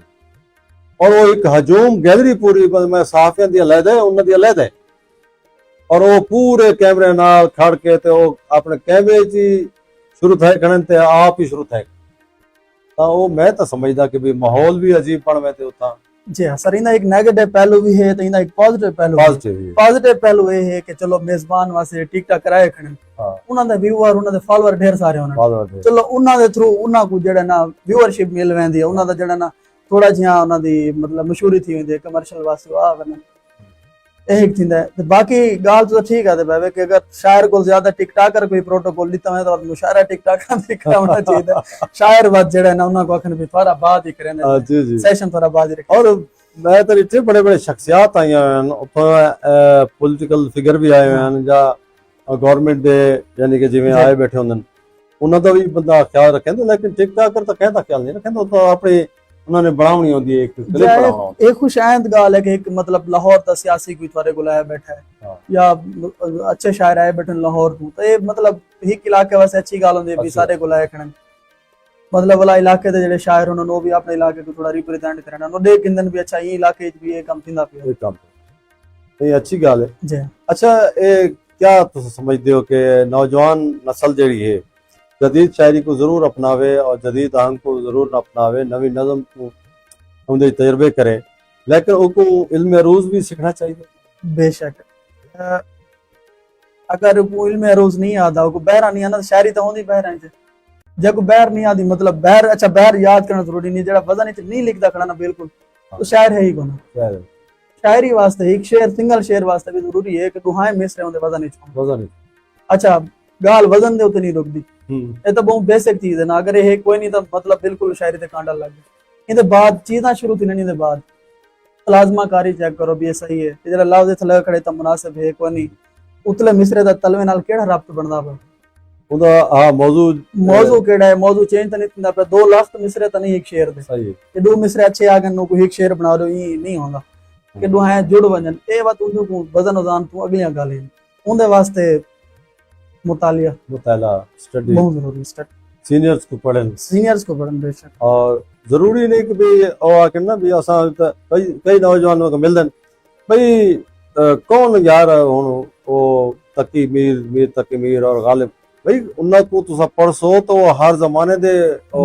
और वो एक हजूम गैलरी पूरी मैं साफियां दी अलहदा है उन्ना दी अलहदा है और वो पूरे कैमरे नाल खड़ के ते वो अपने कैमरे च शुरू थे खड़न ते आप ही शुरू थे तो वो मैं तो समझदा कि भी माहौल भी अजीब बन में ते उता जी हां सर इना एक नेगेटिव पहलू भी है तो इना एक पॉजिटिव पहलू ये है कि चलो मेजबान वास्ते टिकटॉक कराए खड़न उन्हां दे व्यूअर उन्हां दे फॉलोअर ढेर सारे होने चलो उन्हां दे थ्रू उन्हां को जेड़ा ना व्यूअरशिप मिल वेंदी है उन्हां दा जेड़ा ना थोड़ा जिहा उन्हां दी मतलब मशहूरी थी वेंदी है कमर्शियल वास्ते आ वने एक थिंदा है बाकी गाल तो ठीक है भाई कि अगर शायर को ज्यादा टिकटॉकर कोई प्रोटोकॉल लिता है तो मुशायरा टिकटॉकर से कराना चाहिए शायर बात जेड़ा ना उन्हां को अखन भी थोड़ा बात ही करें जी जी सेशन थोड़ा बात ही और मैं तो इतने बड़े बड़े शख्सियत आई हैं पॉलिटिकल फिगर भी आए हैं या गवर्नमेंट दे यानी कि जिवें आए बैठे होंदे उन्हां दा भी बंदा ख्याल रखेंदा लेकिन टिकटॉकर तो कहता ख्याल नहीं रखेंदा तो अपने उन्होंने बनावनी होती है एक क्लिप बनावना एक खुशायंद गाल है कि एक मतलब लाहौर दा सियासी कोई थारे को लाया बैठा है या अच्छे शायर आए बैठे लाहौर तो ये मतलब एक इलाके वास्ते अच्छी गाल होंदी है भी सारे को लाया खड़न मतलब वाला इलाके दे जेड़े शायर उन्होंने वो भी अपने इलाके को थोड़ा रिप्रेजेंट करना नो देख किंदन भी अच्छा ये इलाके भी ये काम थिंदा पे काम ये अच्छी गाल है जी अच्छा ये क्या तुम समझते हो कि नौजवान नस्ल जेड़ी है जदीद शायरी को जरूर अपनावे और जदीद आहंग को जरूर अपनावे नवी नज़म को उनके तजर्बे करे लेकिन उनको इल्म अरूज भी सीखना चाहिए बेशक अगर वो इल्म अरूज नहीं आता वो बहरा नहीं आना शायरी तो होंदी बहरा से जब बहर नहीं आती मतलब बहर अच्छा बहर याद करना जरूरी नहीं जेड़ा वजन नहीं लिखता खड़ा ना बिल्कुल तो शायर है ही कौन शायरी वास्ते एक शेर सिंगल शेर वास्ते भी जरूरी है कि दुहाएं मिस रहे होंदे वजन अच्छा गाल वजन दे उते नहीं रुकदी ये तो बहुत बेसिक चीज है ना अगर ये कोई नहीं तो मतलब बिल्कुल शायरी ते कांडा लग गया इनदे बाद चीज़ां शुरू थी नहीं दे बाद प्लाज्मा कारी चेक करो भी ये सही है ते जरा लफ्ज़ थले खड़े तो मुनासिब है कोई नहीं उतले मिसरे दा तलवे नाल केड़ा रब्त बनदा पे उदा हां मौजू केड़ा है मौजू चेंज तो नहीं थिंदा पे दो लफ्ज़ मिसरे तो नहीं एक शेर दे सही है कि दो मिसरे अच्छे आ गए नो कोई एक शेर बना दो ये नहीं होंदा कि दो हैं जुड़ वजन ए बात उंदे को वजन वजान तू अगलियां गालें उंदे वास्ते मुताला स्टडी बहुत जरूरी स्टडी सीनियर्स को पढ़न बेशक और जरूरी नहीं कि भी ओ आके ना भी असा कई नौजवानों को मिलदन भाई कौन यार हुन ओ तकी मीर तकी मीर और गालिब भाई उन्ना को तुसा पढ़सो तो हर जमाने दे ओ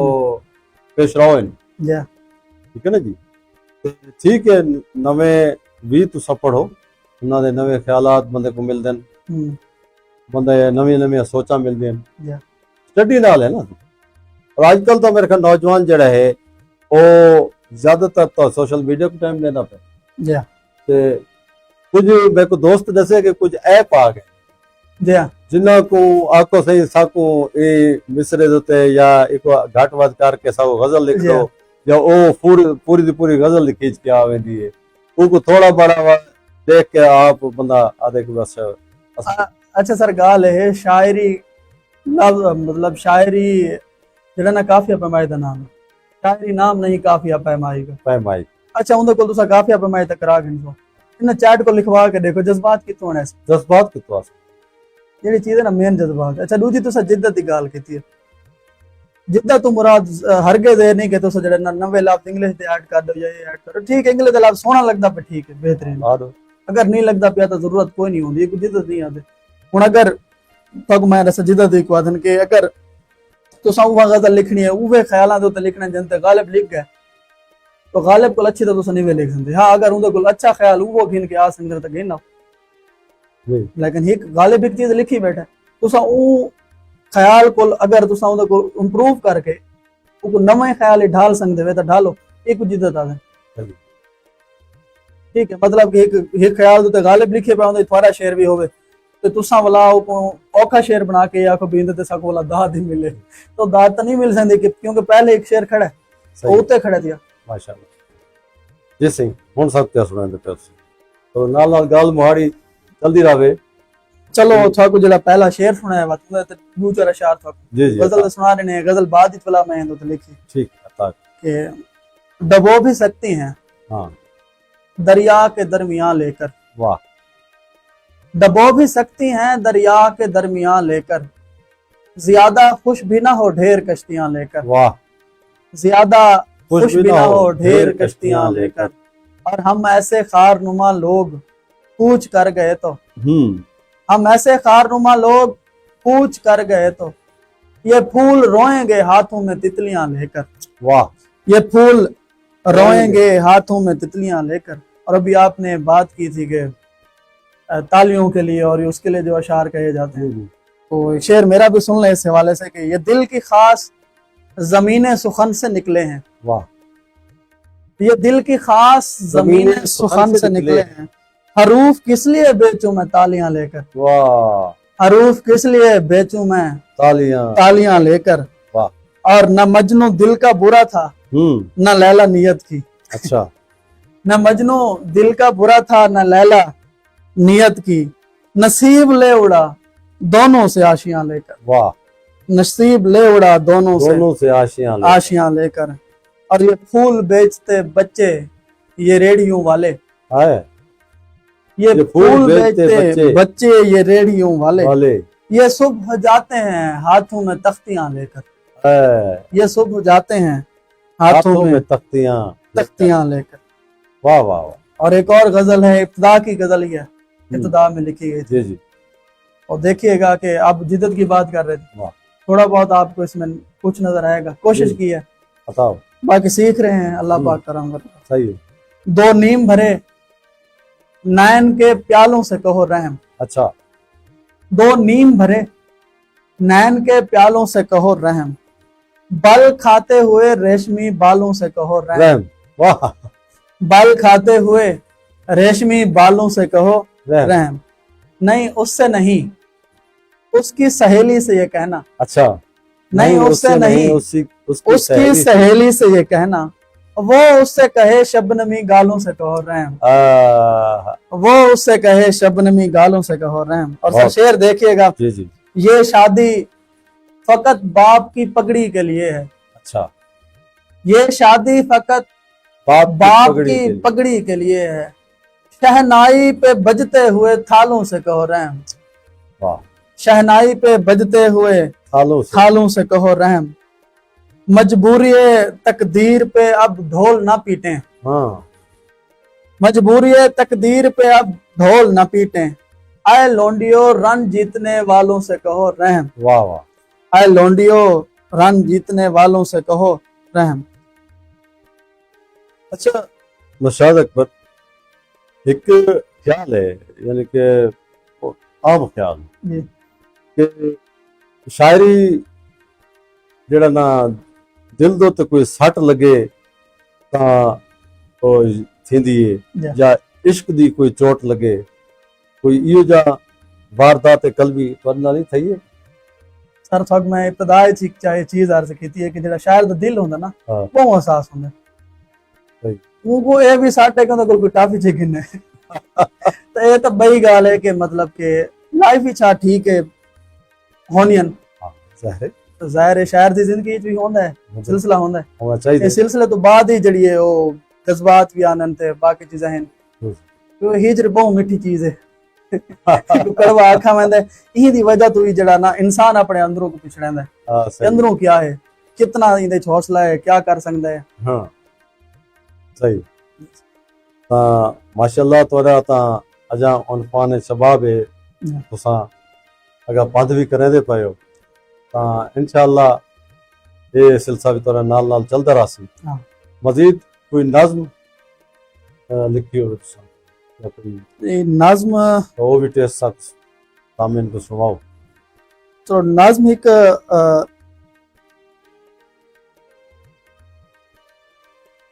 पेश रहो या ठीक है ना जी ठीक है नवे भी तुसा पढ़ो उन्ना दे नवे ख्यालात बंदे को मिलदन बंदे नवी नवी सोचा मिलदे स्टडी नाल है ना। और आजकल तो मेरे ख्याल नौजवान जड़ा है वो ज्यादातर तो सोशल मीडिया को टाइम देना पे जी हाँ, ते कुछ मेरे को दोस्त दसे कि कुछ ऐप आ गए जी हाँ, जिन्हों को आको सही साको ए मिसरे देते या एक घाटवाद करके साको गजल लिख दो या ओ पूरी पूरी दी पूरी गजल खींच के आवेंदी है उनको थोड़ा बड़ा देख के आप बंदा आधे के बस अच्छा सर गाल है शायरी मतलब शायरी जेड़ा ना काफिया पैमाई दा नाम है। शायरी नाम नहीं काफिया पैमाई का। पैमाई अच्छा उनके को तुसा काफिया पैमाई तक करा गए इन चैट को लिखवा के देखो जज्बात कितों होने से जज्बात कितो आस जेडी चीज है ना मेन जज्बात। अच्छा दूजी तुसा जिद्दत दी गाल कीती है। जिद्दत तो मुराद हरगे दे नहीं कि तुसा जेड़ा ना नवे लफ्ज इंग्लिश दे ऐड कर दो या ये ऐड करो ठीक है इंग्लिश दे लफ्ज सोना लगदा पे ठीक है बेहतरीन अगर नहीं लगदा पिया तो जरूरत कोई नहीं होंदी कोई जिद्दत नहीं आदे हुन अगर तक मैं रस जिद्दत दी को आदन के अगर तुसा वो गजल लिखनी है वो ख्यालां दे ते लिखना जनते गालिब लिख गए तो गालिब को अच्छी तो तुसा नहीं वे लिख सकते। हां अगर उनके को अच्छा ख्याल वो घिन के आ संगर तक ना लेकिन एक गालिब एक चीज लिखी बैठा तुसा वो ख्याल को अगर तुसा उनके को इंप्रूव करके वो नवे ख्याल ही ढाल सकते वे तो ढालो एक जिद्दत आ जाए ठीक है मतलब कि एक ख्याल तो गालिब लिखे पे थोड़ा शेर भी होवे तो तुसा वाला औखा शेर बना के या को बींद ते सको वाला दाद ही मिले तो दाद तो नहीं मिल सकती क्योंकि पहले एक शेर खड़ा है तो उते खड़ा दिया माशाल्लाह जी सिंह हुन सब क्या सुनांदे पे तो नाल नाल गाल मुहाड़ी चलदी रहे चलो था को जला पहला शेर सुनाया वा तो दूसरा अशार था जी जी गजल सुना रहे ने गजल बाद ही वाला मैं तो लिखी ठीक अता कि डबो भी सकती हैं हां दरिया के दरमियान लेकर वाह डबो भी सकती हैं दरिया के दरमियान लेकर ज्यादा खुश भी ना हो ढेर कश्तियां लेकर वाह ज्यादा खुश भी ना हो ढेर कश्तियां लेकर और हम ऐसे खारनुमा लोग पूछ कर गए तो हम ऐसे खारनुमा लोग पूछ कर गए तो ये फूल रोएंगे हाथों में तितलियां लेकर वाह ये फूल रोएंगे हाथों में तितलियां लेकर। और अभी आपने बात की थी कि तालियों के लिए और उसके लिए जो अशार कहे जाते हैं तो शेर मेरा भी सुन ले इस हवाले से कि ये दिल की खास जमीने सुखन से निकले हैं वाह ये दिल की खास जमीने सुखन से निकले हैं हरूफ किस लिए बेचूं मैं तालियां लेकर वाह हरूफ किस लिए बेचूं मैं तालियां लेकर वाह और न मजनू दिल का बुरा था न लैला नियत की अच्छा न मजनू दिल का बुरा था न लैला नियत की नसीब ले उड़ा दोनों से आशियां लेकर वाह नसीब ले उड़ा दोनों से आशियां लेकर और ये फूल बेचते बच्चे ये रेडियो वाले ये फूल बेचते बच्चे ये रेडियो वाले ये सुबह जाते हैं हाथों में तख्तियां लेकर ये सुबह जाते हैं हाथों में तख्तियां लेकर वाह वाह वाह। और एक और गजल है इब्तिदा की गजल ही है इब्तिदा में लिखी गई थी जी और देखिएगा कि आप जिद्दत की बात कर रहे थे थोड़ा बहुत आपको इसमें कुछ नजर आएगा कोशिश की है बताओ बाकी सीख रहे हैं अल्लाह पाक करम कर सही है दो नीम भरे नैन के प्यालों से कहो रहम अच्छा दो नीम भरे नैन के प्यालों से कहो रहम बल खाते हुए रेशमी बालों से कहो रहम वाह बल खाते हुए रेशमी बालों से कहो रहम नहीं उससे नहीं उसकी सहेली से ये कहना अच्छा नहीं उससे नहीं उसकी सहेली से ये कहना वो उससे कहे शबनमी गालों से कहो रहम वो उससे कहे शबनमी गालों से कहो रहम। और सर शेर देखिएगा जी जी ये शादी फकत बाप की पगड़ी के लिए है अच्छा ये शादी फकत बाप की पगड़ी के लिए है शहनाई पे बजते हुए थालों से कहो रहम वाह शहनाई पे बजते हुए थालों से कहो रहम मजबूरी तकदीर पे अब ढोल ना पीटे मजबूरी तकदीर पे अब ढोल ना पीटे आए लोंडियो रन जीतने वालों से कहो रहम वाह वाह आए लोंडियो रन जीतने वालों से कहो रहम। अच्छा नौशाद अकबर एक ख्याल है यानी कि आम ख्याल कि शायरी ਜਿਹੜਾ ਨਾ ਦਿਲ ਦੇ ਉੱਤੇ ਕੋਈ ਸੱਟ ਲੱਗੇ ਤਾਂ ਉਹ ਥींदी है जी। ਜਾਂ इश्क ਦੀ ਕੋਈ ਚੋਟ ਲੱਗੇ ਕੋਈ ਇਹੋ ਜਿਹਾ वारदात कलबी ਤੁਹਾਡੇ ਨਾਲ ਨਹੀਂ ਥਈ ਹੈ सर थोक मैं इब्तदा च चाहे चीज अर्ज की है कि जेड़ा शायर दा दिल होंदा ना हाँ। वो एहसास होंदा सही। वो ये भी साडे कोल कोई टाफी चिकन है तो ये तो बड़ी गाल है कि मतलब कि लाइफ ही छा ठीक है होनियन ज़ाहिर तो जाहिर है शायर दी जिंदगी च भी होंदा है सिलसिला होंदा है होना चाहिए इस सिलसिले तो बाद ही जड़ी है वो जज्बात भी आनन ते बाकी चीजें हैं तो हिजर बहुत मीठी चीज है कड़वा आखा वंदा है दी वजह तो ही जड़ा ना इंसान अपने अंदरों को पिछड़ेंदा है हाँ सही अंदरों क्या है कितना इंदे च हौसला है क्या कर सकदा है हाँ सही माशाल्लाह तोड़ा ता अजा उनफान शबाब है तुसा अगर बंद भी करे दे पायो ता इंशाअल्लाह ये सिलसिला भी तोड़ा नाल नाल चलदा रहसी हाँ। मजीद कोई नज़्म लिखी हो तुसा या कोई ये नज्म तो वो भी टेस्ट सख्त सामिन को सुनाओ तो नज्म एक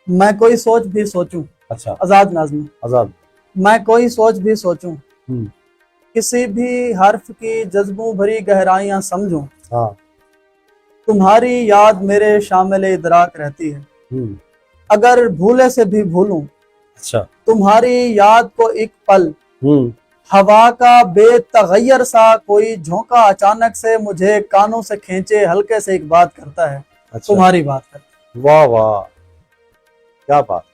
मैं कोई सोच भी सोचूं अच्छा आजाद नज्म आजाद मैं कोई सोच भी सोचूं हम्म किसी भी हर्फ की जज्बों भरी गहराइयां समझूं हाँ तुम्हारी याद मेरे शामिल इदराक रहती है अगर भूले से भी भूलूं अच्छा तुम्हारी याद को एक पल हवा का बेतगैर सा कोई झोंका अचानक से मुझे कानों से खींचे हल्के से एक बात करता है अच्छा तुम्हारी बात करता है वाह वाह क्या बात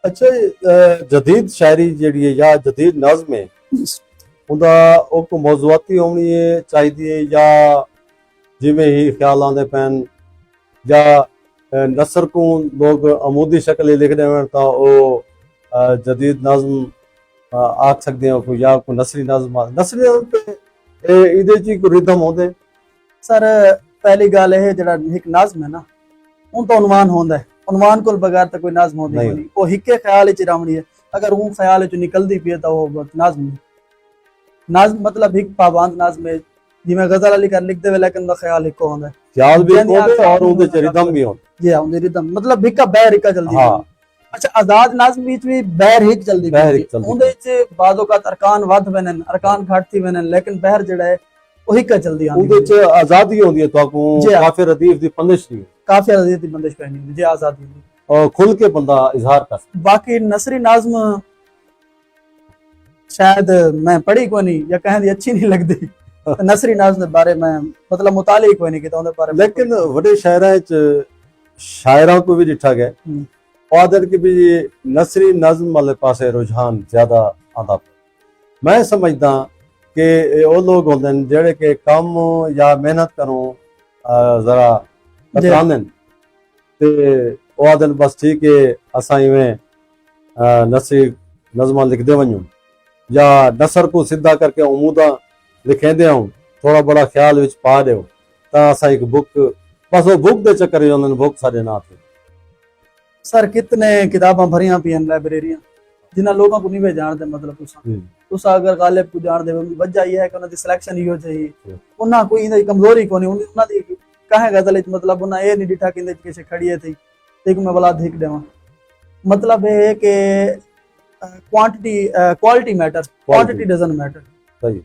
अच्छा जदीद शायरी ਜਿਹੜੀ ਹੈ ਜਾਂ ਜਦੀਦ ਨਜ਼ਮ ਹੈ ਉਹਦਾ ਉਹ ਕੋ ਮੌਜ਼ੂਆਤੀ ਹੋਣੀ ਹੈ ਚਾਹੀਦੀ ਹੈ ਜਾਂ ਜਿਵੇਂ ਹੀ ਖਿਆਲ ਆਉਂਦੇ ਪੈਣ ਜਾਂ नसर को लोग अमूदी शक्ल लिखते हैं तो वो जदीद नज़म आख सकते हैं कोई या कोई नसरी नज़म इहदे कोई रिदम होंदे सर पहली गल है जड़ा एक नज़म है ना उन तो उन्वान होंदा है उन्वान को बगैर तो कोई नज़म होंदी नहीं वो हिक्के ख्याल च रमणी है अगर वो ख्याल च निकलदी पई तो वो नज़म मतलब एक पाबंद नज़म है जिवें गजल अली कर लिखदे वे लेकिन दा ख्याल हिक्को होंदा है ख्याल भी होंदे और उनदे च रिदम भी होंदे जी हां उनदे रिदम मतलब हिक्का बैर हिक्का जल्दी हाँ। अच्छा आजाद नज़म बीच भी बैर हिक जल्दी बैर हिक जल्दी उनदे च बाज़ो का अरकान वध वेनन अरकान घट थी वेनन लेकिन बैर जड़ा है वो हिक्का जल्दी आंदी उनदे च आजादी होंदी है तो को काफिर अदीफ दी बंदिश नहीं काफिर अदीफ दी बंदिश कोई नहीं जी आजादी होंदी और खुल के बंदा इजहार कर बाकी नसरी नज़म शायद मैं पढ़ी को नहीं या कहें दी अच्छी नहीं लगदी नसरी नज़म के बारे में मतलब मुताले कोई नहीं किया उनके बारे में लेकिन बड़े शायरा च शायरा को भी दिखा गया आदर की भी नसरी नज़म वाले पासे रुझान ज्यादा आंदा मैं समझदा कि वो लोग होंदे ने जेड़े के काम या मेहनत करो जरा कतराने ते वो आदन बस ठीक है असा इवें नसरी नज़म लिखदे वणूं या नसर को सीधा करके उमूदा लिखेंदे आऊं थोड़ा बड़ा ख्याल विच पा दियो ता असा एक बुक बस वो बुक दे चक्कर च उन्होंने बुक साडे ना थे सर कितने किताबां भरियां पियां लाइब्रेरियां जिन्हां लोगों को नहीं वे जानदे मतलब तुसा अगर गालिब को जान दे वजह ये है कि उन्हां दी सिलेक्शन इहो चाहिए उन्हां कोई इंदी कमजोरी कोनी उन्हां दी कहे गजल मतलब उन्हां ए नहीं डिठा कि इंदे किसे खड़ी है थी एक मैं बला धिक देवा मतलब है कि quantity quality matter quantity doesn't matter सही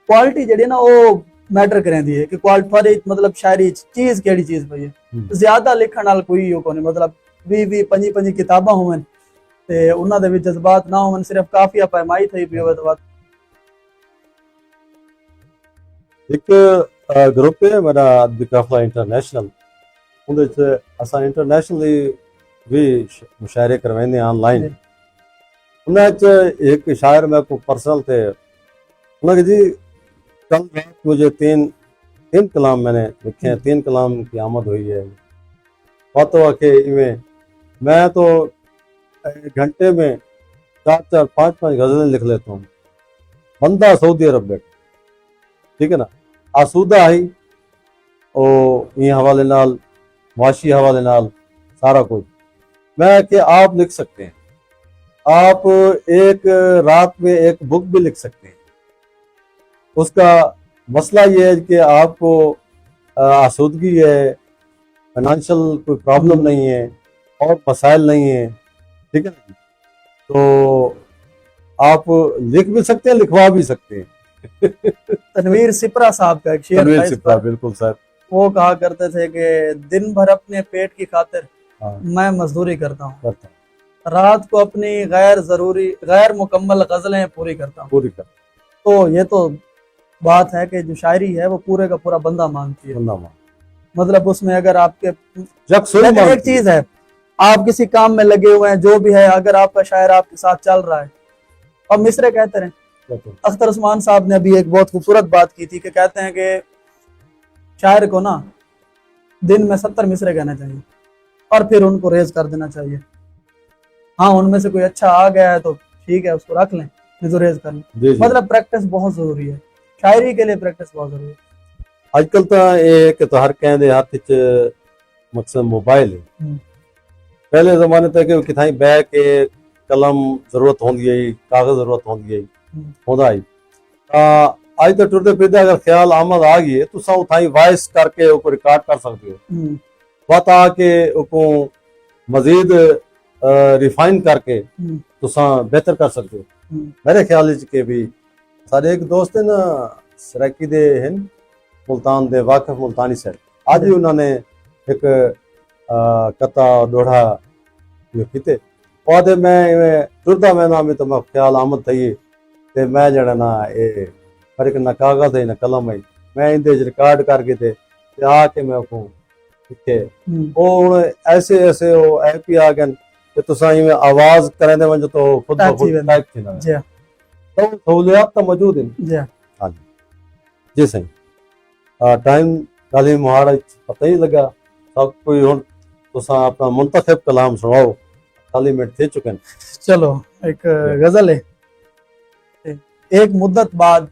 क्वालिटी जड़ी ना वो मैटर करेंदी है कि क्वालिटी मतलब शायरी चीज केड़ी चीज पई है ज्यादा लिखण नाल कोई यो कोनी मतलब 20 25 किताबां होवन ते उन्हां दे विच जज्बात ना होवन सिर्फ काफिया पैमाई थई पई होवे तो बात एक ग्रुप है मेरा अदबी काफिला इंटरनेशनल उनदे च असा इंटरनेशनली भी मुशायरे करवाइंदे ऑनलाइन उन्हां च एक शायर मैं को पर्सनल थे उन्होंने जी कल रात मुझे तीन कलाम मैंने लिखे हैं 3 कलाम की आमद हुई है बातों आके इवें मैं तो एक घंटे में 4 5 गजलें लिख लेता हूँ बंदा सऊदी अरब बैठ ठीक है ना आसूदा आई और ये हवाले नाल मुआशी हवाले नाल सारा कुछ मैं कि आप लिख सकते हैं आप एक रात में एक बुक भी लिख सकते हैं उसका मसला ये है कि आपको आसूदगी है, फाइनेंशियल कोई प्रॉब्लम नहीं है और मसाइल नहीं है, ठीक है ना जी। तो आप लिख भी सकते हैं, लिखवा भी सकते हैं। तनवीर सिपरा साहब का एक शेर तनवीर था इस सिपरा, पर। बिल्कुल सर। वो कहा करते थे कि दिन भर अपने पेट की खातिर हाँ, मैं मजदूरी करता हूँ, करता हूँ, रात को अपनी गैर मुकम्मल गजलें पूरी करता हूँ। पूरी कर, तो ये तो बात है कि जो शायरी है वो पूरे का पूरा बंदा मांगती है। बंदा मान मतलब उसमें अगर आपके, जग सुन लेकिन एक मांगती है। चीज है, आप किसी काम में लगे हुए हैं, जो भी है, अगर आपका शायर आपके साथ चल रहा है और मिसरे कहते रहे। बिल्कुल। अख्तर उस्मान साहब ने अभी एक बहुत खूबसूरत बात की थी कि कहते हैं कि शायर को ना दिन में 70 मिसरे कहने चाहिए और फिर उनको रेज कर देना चाहिए। हाँ, उनमें से कोई अच्छा आ गया है तो ठीक है, उसको रख लें, नहीं तो रेज कर लें। जी जी। मतलब प्रैक्टिस बहुत जरूरी है, शायरी के लिए प्रैक्टिस बहुत जरूरी है। आजकल तो ये कि तो हर कहते हाथ च मकसद मोबाइल है। हम्म, पहले जमाने तक किथाई बैग के कलम जरूरत होंदी है, कागज जरूरत होंदी है, हम्म, होंदा है। आज तो टुरते फिरते अगर ख्याल आमद आ गई है तुसा उठाई वॉइस करके उसको रिकॉर्ड कर सकते हो, हम्म, बात आके उसको मजीद रिफाइन करके हम्म, तुसा बेहतर कर सकते हो। हम्म, मेरे ख्याल के भी सारे एक दोस्त है ना सराकी दे हैं मुल्तान दे वाकिफ मुल्तानी सर, आज ही उन्होंने एक कता डोढ़ा कीते पौधे में टुरदा मैना में तो मैं ख्याल आमद थी ते मैं जड़ा ना ये पर एक ना कागज है ना कलम है, मैं इंदे रिकॉर्ड करके ते आके मैं को लिखे वो हुण ऐसे ऐसे वो ऐप ही आ गए कि तुसा इवें आवाज करें दे वंजो तो खुद ब खुद टाइप थी ना। जी हाँ, तो सहूलियात तो मौजूद हैं। जी हाँ। हाँ जी सही। टाइम गाली मुहाड़ा पता ही लगा सब कोई हुण तुसा अपना मुंतखब कलाम सुनाओ, 40 मिनट थे चुके हैं। चलो एक गजल है। एक मुद्दत बाद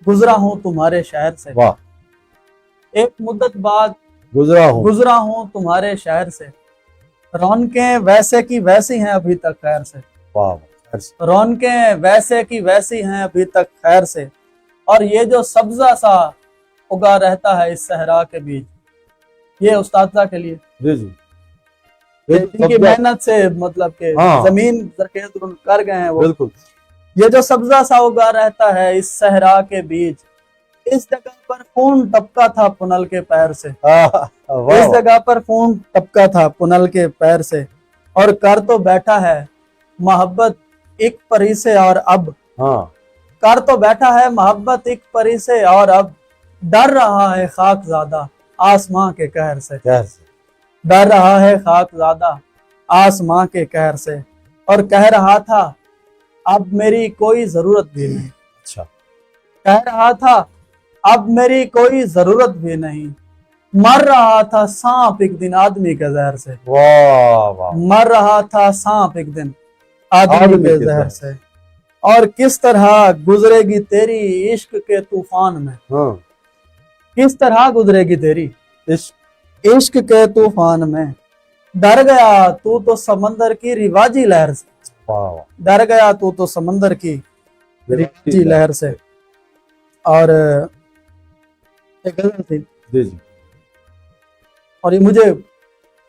गुजरा हूँ तुम्हारे शहर से, वाह। एक मुद्दत बाद गुजरा हूँ तुम्हारे शहर से, रौनकें वैसे की वैसी हैं अभी तक खैर से, वाह। रौनकें वैसे की वैसी हैं अभी तक खैर से, और ये जो सब्जा सा उगा रहता है इस सहरा के बीच। ये उस्ताद के लिए जी जी इनकी मेहनत से मतलब के हाँ। जमीन जरखेज कर गए हैं वो। बिल्कुल। ये जो सब्जा सा उगा रहता है इस सहरा के बीच, इस जगह पर खून टपका था पुनल के पैर से, इस जगह पर खून टपका था पुनल के पैर से, और कर तो बैठा है मोहब्बत एक परी से और अब, हाँ। कर तो बैठा है मोहब्बत एक परी से और अब, डर रहा है खाक ज्यादा आसमां के कहर से, डर रहा है खाक ज्यादा आसमां के कहर से, और कह रहा था अब मेरी कोई जरूरत भी नहीं। अच्छा। कह रहा था अब मेरी कोई जरूरत भी नहीं, मर रहा था सांप एक दिन आदमी के जहर से, वाह वाह। मर रहा था सांप एक दिन आदमी के जहर से, और किस तरह गुजरेगी तेरी इश्क के तूफान में, हाँ। किस तरह गुजरेगी तेरी इश्क के तूफान में, डर गया तू तो समंदर की रिवाजी लहर से, वाह। डर गया तू तो समंदर की रिवाजी लहर से। और एक गजल थी जी जी, और ये मुझे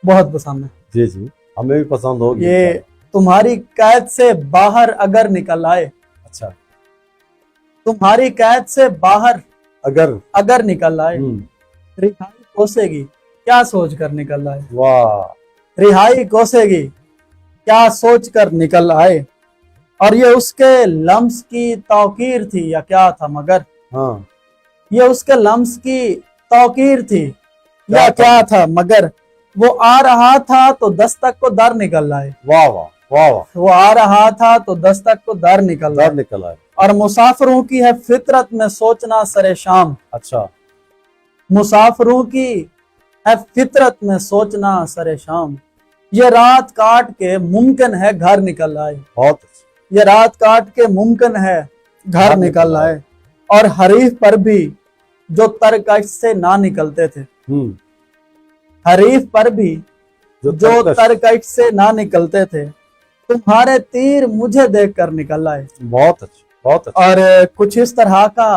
बहुत पसंद है। जी जी, हमें भी पसंद होगी ये तुम्हारी कैद से बाहर अगर निकल आए, अच्छा, तुम्हारी कैद से बाहर अगर निकल आए, रिहाई कोसेगी क्या सोच कर निकल आए, वाह, रिहाई कोसेगी क्या सोच कर निकल आए, और ये उसके लम्स की तौकीर थी या क्या था मगर, हाँ, ये उसके लम्स की तौकीर थी या क्या था मगर, वो आ रहा था तो दस्तक को दर निकल आए, वाह वाह वाह वाह, वो आ रहा था तो दस्तक को दर निकल आए, और मुसाफिरों की है फितरत में सोचना सरे शाम, अच्छा, मुसाफिरों की है फितरत में सोचना सरे शाम, ये रात काट के मुमकिन है घर निकल आए, बहुत, ये रात काट के मुमकिन है घर निकल आए, और हरीफ पर भी जो तरकश से ना निकलते थे, हरीफ पर भी जो तरकश से ना निकलते थे, तुम्हारे तीर मुझे देखकर निकल आए, बहुत अच्छा, बहुत अच्छा। और कुछ इस तरह का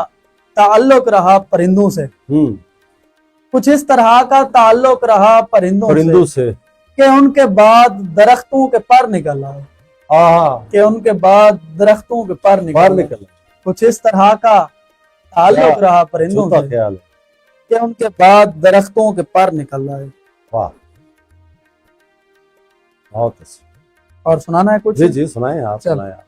ताल्लुक रहा परिंदों से, कुछ इस तरह का ताल्लुक रहा परिंदों से कि उनके बाद दरख्तों के पर निकल आए, कि उनके बाद दरख्तों के पर निकल आए। कुछ इस तरह का ताल्लुक रहा परिंदों से ख्याल है। कि उनके बाद दरख्तों के पर निकल आए। वाह, बहुत अच्छा। और सुनाना है कुछ? जी जी, सुनाए आप, सुनाए आप।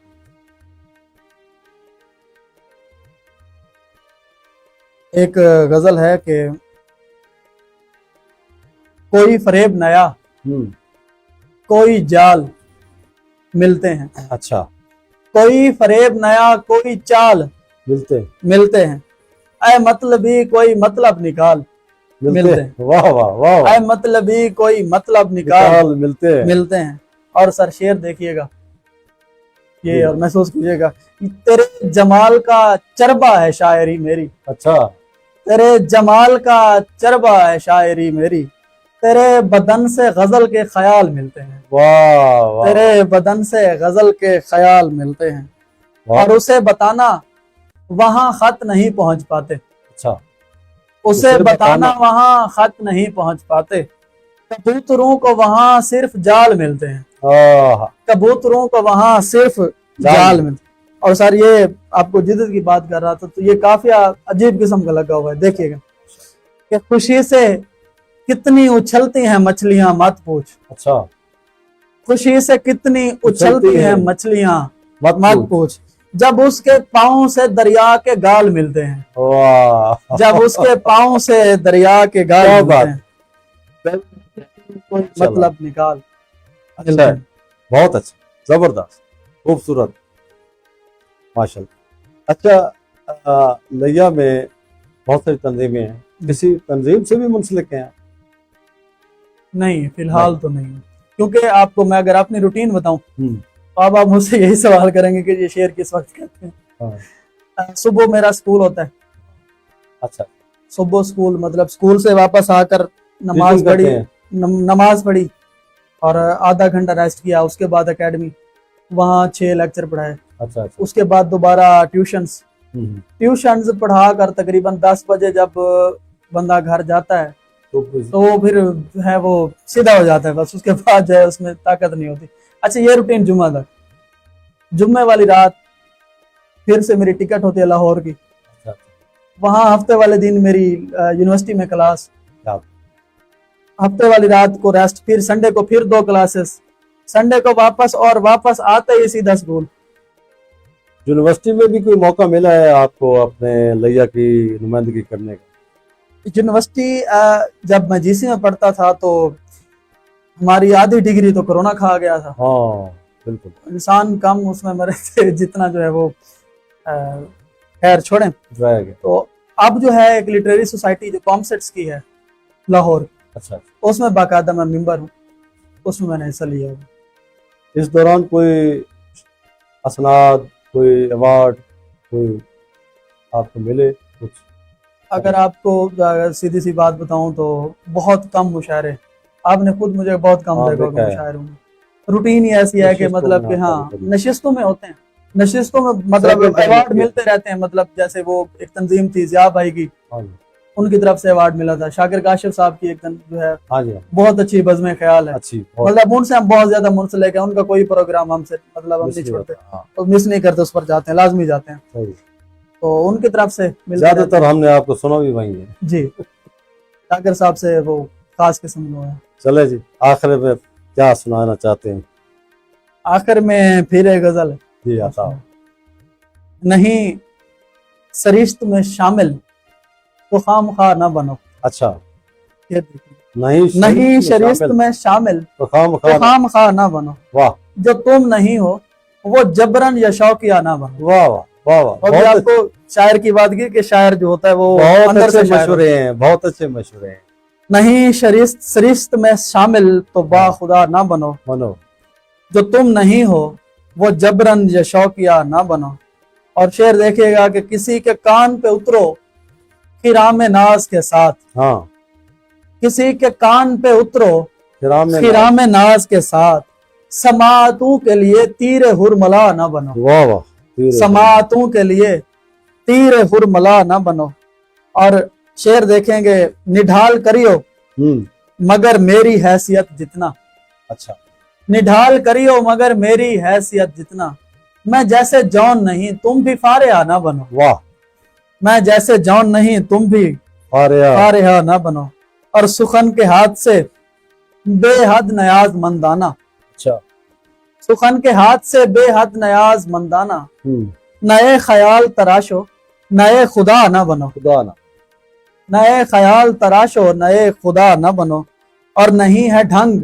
एक गजल है कि कोई फरेब नया कोई जाल मिलते हैं। अच्छा, कोई फरेब नया कोई चाल मिलते हैं। ऐ मतलबी कोई मतलब निकाल मिलते हैं। वाह वाह वाह। ऐ मतलबी कोई मतलब निकाल मिलते हैं। और सर शेर देखिएगा ये और महसूस कीजिएगा। तेरे जमाल का चरबा है शायरी मेरी। अच्छा, तेरे जमाल का चरबा है शायरी मेरी। तेरे बदन से गजल के ख्याल मिलते हैं। वाह वाह। तेरे बदन से गजल के ख्याल मिलते हैं। और उसे बताना वहां खत नहीं पहुंच पाते। अच्छा, उसे बताना वहां खत नहीं पहुंच पाते। कबूतरों को वहां सिर्फ जाल मिलते हैं। कबूतरों को वहां सिर्फ जाल मिलते। और सर ये आपको जिद्द की बात कर रहा था तो ये काफी अजीब किस्म का लगा हुआ है। देखिएगा कि खुशी से कितनी उछलती हैं मछलियां मत पूछ। अच्छा, खुशी से कितनी उछलती हैं मछलियां मत पूछ। जब उसके पाँव से दरिया के गाल मिलते हैं। वाह। जब उसके पाँव से दरिया के गाल मिलते हैं। मतलब निकाल। अच्छा, बहुत अच्छा, जबरदस्त, खूबसूरत, माशाल्लाह। अच्छा, लैया में बहुत सारी तंजीमें हैं, किसी तंजीम से भी मुंसलिक हैं? नहीं, फिलहाल तो नहीं, क्योंकि आपको मैं अगर अपनी रूटीन बताऊं तो आप मुझसे यही सवाल करेंगे कि ये शेर किस वक्त कहते हैं। सुबह मेरा स्कूल होता है। अच्छा, सुबह स्कूल मतलब स्कूल से वापस आकर नमाज पढ़ी और आधा घंटा रेस्ट किया। उसके बाद एकेडमी, वहाँ 6 लेक्चर पढ़ाए। अच्छा, उसके बाद दोबारा ट्यूशंस पढ़ा कर तकरीबन 10 बजे जब बंदा घर जाता है तो फिर जो है वो सीधा हो जाता है बस। उसके बाद जो है उसमें ताकत नहीं होती। अच्छा, ये रूटीन जुम्मा तक। जुम्मे वाली रात फिर से मेरी टिकट होती है लाहौर की। वहाँ हफ्ते वाले दिन मेरी यूनिवर्सिटी में क्लास, हफ्ते वाली रात को रेस्ट, फिर संडे को फिर 2 क्लासेस, संडे को वापस, और वापस आते ही सीधा स्कूल। यूनिवर्सिटी में भी कोई मौका मिला है आपको अपने लैया की नुमाइंदगी करने का? यूनिवर्सिटी जब मैं जीसी में पढ़ता था तो हमारी आधी डिग्री तो कोरोना खा गया था। हाँ बिल्कुल, इंसान कम उसमें मरे थे जितना जो है वो खैर छोड़ें। तो अब जो है एक लिटरेरी सोसाइटी जो कॉमसेट्स की है लाहौर, अच्छा, उसमें बाकायदा मैं मेंबर हूँ, उसमें मैंने हिस्सा लिया। इस दौरान कोई असनाद, कोई अवार्ड, कोई आपको मिले कुछ? अगर आपको सीधी सी बात बताऊं तो बहुत कम मुशायरे, आपने खुद मुझे बहुत कम देखा मुशायरों में। रूटीन ही ऐसी है कि मतलब कि हाँ नशिस्तों में होते हैं, नशिस्तों में मतलब अवार्ड मिलते रहते हैं। मतलब जैसे वो एक तंजीम थी जिया भाई की, उनकी तरफ से अवार्ड मिला था। शाकिर काशिफ साहब की एक जो है बहुत अच्छी बज़्म ख्याल है, मतलब उनसे हम बहुत ज्यादा मुंसलिक है। उनका कोई प्रोग्राम हमसे मतलब हम नहीं छोड़ते, तो मिस नहीं करते, उस पर जाते हैं, लाजमी जाते हैं। तो उनकी तरफ से ज्यादातर हमने आपको सुना भी वही है जी। शाकिर साहब से वो खास किस्म का है। चले जी, आखिर में क्या सुनाना चाहते हैं? आखिर में फिर एक गजल जी आता। नहीं सरिश्त में शामिल तो खामखा ना बनो। अच्छा, नहीं शरीस्त में शामिल तो खामखा ना बनो। वाह। जो तुम नहीं हो वो जबरन या शौकिया ना बनो। वाह वाह वाह वाह। और आपको शायर की बात की कि शायर जो होता है वो अंदर से मशहूरे हैं, बहुत अच्छे मशहूरे हैं। नहीं सरिश्त में शामिल तो बा खुदा ना बनो। जो तुम नहीं हो वो जबरन या शौकिया ना बनो। और शेर देखिएगा कि किसी के कान पे उतरो खिराम नाज के साथ। हाँ, किसी के कान पे उतरो खिराम नाज के साथ। समातों के लिए तीर हुरमला ना बनो। वाह वाह। समातों के लिए तीर हुरमला ना बनो। और शेर देखेंगे, निढाल करियो मगर मेरी हैसियत जितना, अच्छा, निढाल करियो मगर मेरी हैसियत जितना, मैं जैसे जौन नहीं तुम भी फारेहा ना बनो, वाह, मैं जैसे जौन नहीं तुम भी फारेहा फारेहा ना बनो, और सुखन के हाथ से बेहद नयाज मंदाना, अच्छा, सुखन के हाथ से बेहद नयाज मंदाना, नए ख्याल तराशो नए खुदा ना बनो, खुदा ना, नए ख्याल तराशो नए खुदा न बनो, और नहीं है ढंग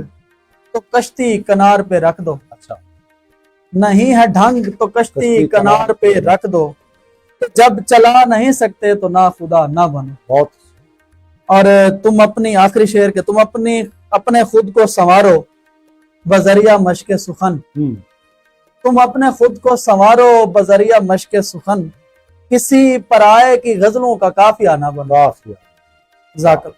तो कश्ती किनार पे रख दो, अच्छा, नहीं है ढंग तो कश्ती किनार पे रख दो, तो जब चला नहीं सकते तो ना खुदा ना बनो। बहुत, और तुम अपनी आखिरी शेर के, तुम अपने खुद को संवारो बजरिया मशके सुखन, तुम अपने खुद को संवारो बजरिया मशके सुखन, किसी पराये की गजलों का काफिया ना बनो। काफिया, जाकल।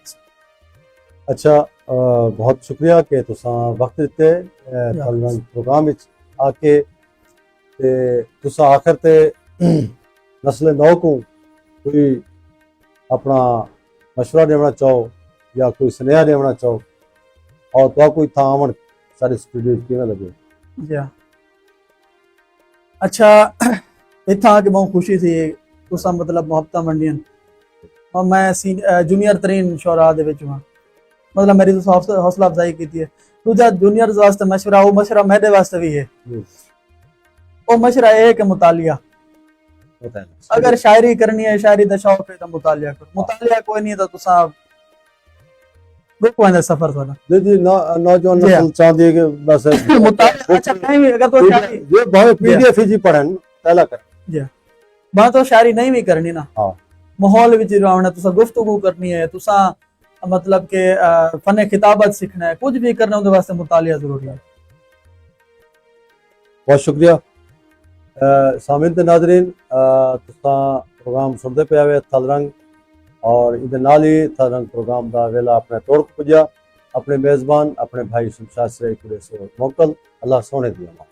अच्छा, बहुत शुक्रिया कि तुसां वक्त दिते तलरंग प्रोग्राम विच आके, ते तुसां आखिर ते नस्ल नौ को कोई अपना मशवरा देना चाहो या कोई स्नेहा देना चाहो, और तो कोई था आवन सारे स्टूडियो किवें लगे? अच्छा, इतना आके बहुत खुशी थी, तुसा मतलब मोहब्बत मंडियन, और मैं जूनियर तरीन शोरा दे विच हां, मतलब मेरी तो हौसला अफजाई की है। दूजा जूनियर वास्ते मशवरा, वो मशवरा मेरे वास्ते भी है, वो मशवरा है कि मुतालिया, अगर शायरी करनी है, शायरी दा शौक है तो मुतालिया करो, मुतालिया कोई नहीं तो तुसा रुक वांदे सफर थोड़ा जी, नौजवान नस्ल चाहती है कि बस मुतालिया। अच्छा, नहीं भी अगर तो शायरी ये भावे पीडीएफ ही पढ़न पहला कर जी, बात तो शायरी नहीं भी करनी ना, हां, माहौल विच रहना, तुसा गुफ्तगू करनी है, तुसा मतलब के फन खिताबत सीखना है, कुछ भी करना उनके वास्ते मुतालिया जरूरी है। बहुत शुक्रिया सामिन ते नाज़रीन, तुसां प्रोग्राम सुनते पे आवे तलरंग, और इहदे नाल ही तलरंग प्रोग्राम दा वेला अपने तोड़ पुजा, अपने मेज़बान अपने भाई शमशाद सराय कुड़े से मोकल, अल्लाह सोने दी अमान।